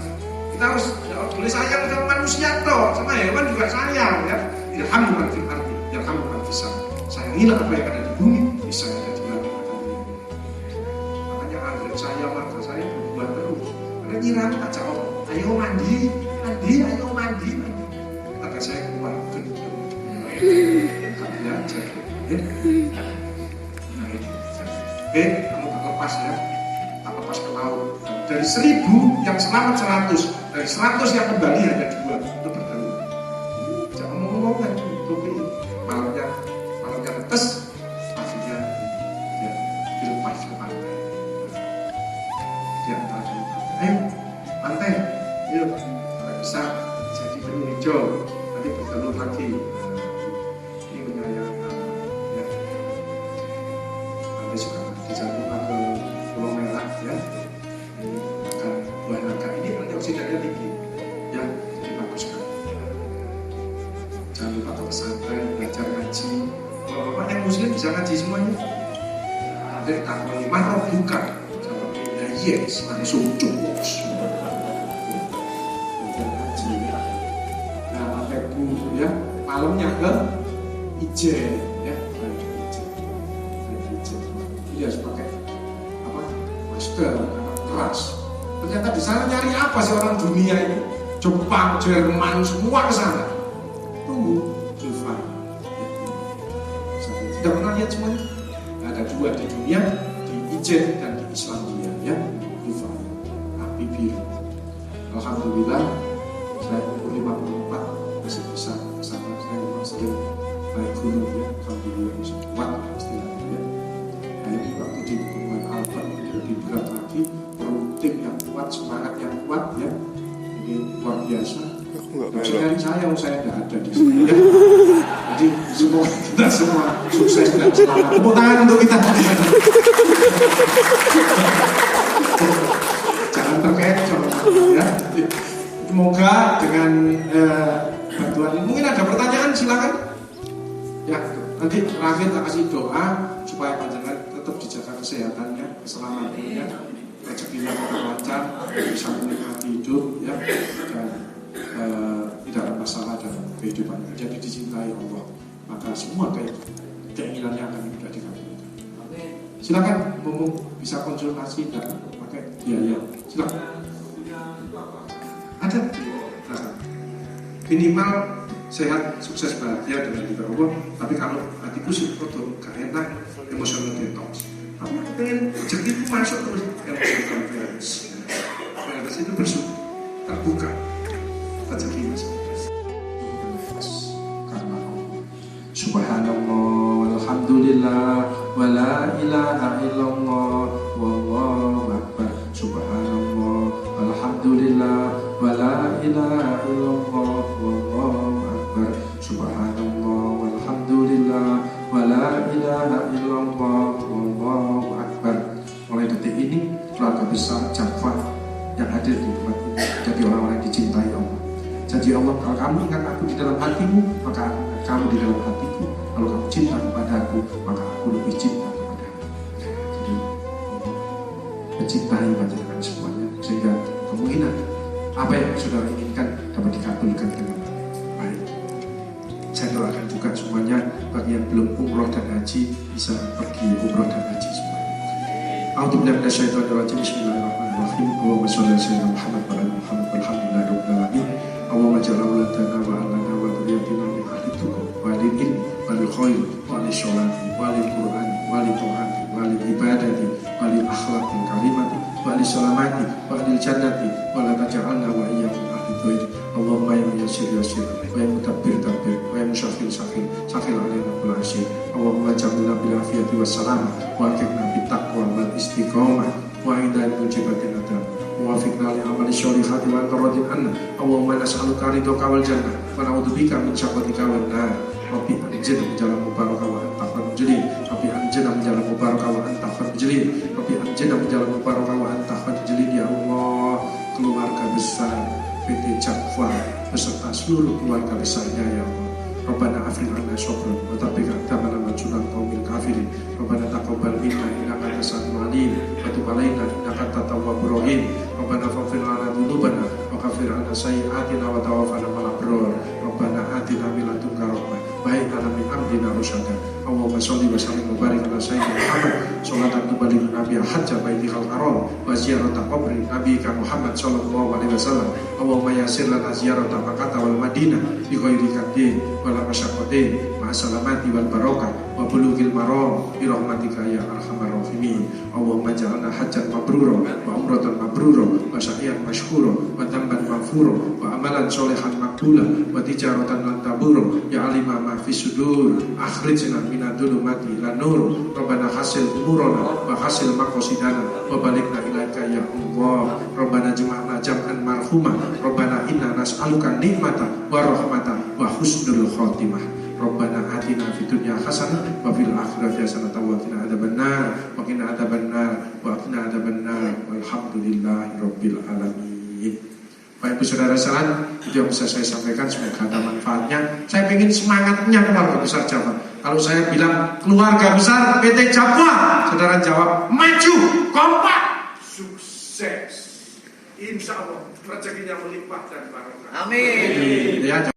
kita harus boleh sayang sama manusia toh, sama hewan juga sayang ya. Ilhamkan fil ardi, ilhamkan fis sama. Sayangilah apa yang ada di bumi, bisa ada di langit. Makanya agar saya maka saya berbuat terus. Karena nyiram aja Allah, ayo mandi. Agar saya keluar gendut. Kami aja. Nah ini. Oke, kamu tak lepas ya. Tak lepas ke laut. Dari 1.000 yang selamat 100. Dari 100 yang kembali hanya 2. Itu bertemu. Jangan ngomong kan. Malamnya netes. Pastinya ya, dilepas ke pantai. Di antara pantai. Ayo, pantai. Yuk, kalau bisa jadi penyu hijau. Nanti bertelur lagi. Ini menyayangkan. Ya. Nanti suka dijatuhkan ke Pulau Merah ya. Buah naga ini antioksidannya tinggi ya, jadi bagus kan. Jangan lupa ke pesantren, belajar ngaji. Kalau bapak yang muslim bisa ngaji semuanya. Ada takwa marah bukan ya yes, langsung cukup belajar ngaji ya. Nah sampai ya malamnya ke Ijen ya, Ijen dia harus pakai apa masker keras. Ternyata di sana nyari apa sih orang dunia itu? Jepang, Jerman, semua ke sana. Tunggu, Zulfan. Tidak pernah lihat semuanya? Ada 2 di dunia, di Ijen dan di Islandia, ya. Zulfan, api biru. Alhamdulillah, saya umur 54 masih bisa bersama saya memang sering naik gunung ya. Alhamdulillah bisa kuat istilahnya ya. Nah ini waktu di Gunung Alpen lebih berat lagi. Tim yang kuat, semangat yang kuat ya, ini luar biasa. Jangan saya tidak ada di sini ya. Jadi semua kita semua sukses dan selamat. Tepuk tangan untuk kita. Jangan terkecoh ya. Semoga dengan bantuan ini mungkin ada pertanyaan silakan. Ya, Nanti terakhir tak kasih doa supaya panjenengan tetap dijaga kesehatannya, keselamatannya, rezekinya tetap lancar, bisa menikmati hidup ya, dan tidak ada masalah dalam kehidupannya. Jadi dicintai Allah, maka semua keinginannya akan mudah dikabulkan. Silakan, bisa konsultasi dan pakai biaya. Silakan. Ada minimal sehat, sukses, bahagia dengan ridho Allah. Tapi kalau hatiku sih gak enak, emosional detox. Tapi aku pengen rezekiku masuk terus emosional detox. Nah, itu bersyukur, terbuka rezeki masuk. Karena Allah. Subhanallah, alhamdulillah, wa la ilaha illallah, wallahu akbar. Subhanallah, alhamdulillah, wa la ilaha illallah, wallahu akbar. Subhanallah, walhamdulillah, wa la ilaha illallah, wallahu akbar. Mulai detik ini, keluarga besar Jafar yang hadir di tempat ini jadi orang-orang yang dicintai Allah. Janji Allah, kalau kamu ingat aku di dalam hatimu, maka aku ingat kamu di dalam hatiku. Kalau kamu cinta kepada aku, maka aku lebih cinta kepada kamu. Jadi Allah mencintai panjenengan semuanya, sehingga kemungkinan apa yang saudara inginkan dapat dikabulkan dengan baik. Saya doakan juga semuanya bagi yang belum umroh dan haji bisa pergi umroh dan haji semuanya. A'udzubillahi minasyaitonirrajim. Bismillahirrahmanirrahim. Allahumma sholli ala sayyidina Muhammad wa ala Muhammad walhamdulillahirabbil alamin. Allahumma ja'al auladana wa alana wa dzurriyyatina min ahli tuqa wa lil ilmi wa lil khair wa lil sholati wa lil qur'ani wa lil ta'ati wa lil ibadati wa lil akhlaqil karimati wa lil salamati wa lil jannati wa la taj'alna wa iyyakum ahli dhair. Allahumma ya yassir yassir wa ya mutabbir tabbir wa ya musyafil syafil syafil alaina kull asyir. Allahumma ja'alna bil afiyati was salam wa aqimna bit taqwa wal istiqamah wa inda mujibatin adab. Wafiqna li amali sholihati wa anta radin anna. Allahumma nas'aluka ridhoka wal jannah wa na'udzubika min syaqwatika wan nar. Rabbi anjina menjalan mubarakah wa anta khairul jalil. Rabbi anjina menjalan mubarakah wa anta khairul jalil. Rabbi anjina menjalan mubarakah wa anta khairul jalil. Ya Allah, keluarga besar PT Jafar beserta seluruh keluarga besarnya ya Allah. Rabbana afrigh 'anna sabran wa tabiq aqdamana wa junal qaumil kafirin. Rabbana taqabbal minna innaka antas samiul 'alim wa tub 'alaina innaka antat tawwabur rahim. Rabbana faghfir lana dzunubana wa kaffir 'anna sayyi'atina wa tawaffana ma'al abrar. Rabbana atina min ladunka rahmah wa hab lana min amrina rasyada. Allahumma sholli wa sallim wa barik ala sayyidina Muhammad sholatan tuballighuna biha hajja baitikal haram wa ziyarata qabri nabiyika Muhammad sallallahu alaihi wasallam. Allahumma yassir lana ziyarata Makkah wal Madinah bi ghairi kadin wal masyaqqatin ma'a salamati wal barakah wa bulughil maram bi rahmatika ya arhamar rahimin. Allahumma ja'alna hajjan mabrura wa umratan mabrura wa sa'yan mashkura wa damban maghfura wa amalan sholihan maqbula wa tijaratan lan tabura ya alima ma fi sudur akhrijna minad dhulumati ila nur. Rabbana hasil umurana wa hasil maqasidana wa balikna ilaika ya Allah. Rabbana jama'na jam'an marhuma. Rabbana inna nas'aluka nikmata wa rahmata wa husnul khotimah. Rabbana atina fid dunya hasanah wa fil akhirati hasanah wa qina adzabannar wa qina adzabannar wa qina adzabannar walhamdulillahi rabbil alamin. Baik Ibu Saudara sekalian, itu yang bisa saya sampaikan, semoga ada manfaatnya. Saya ingin semangatnya keluarga besar Jafar. Kalau saya bilang keluarga besar PT Jafar, saudara jawab maju, kompak, sukses. Insya Allah rezekinya melimpah dan barokah. Amin. Ya.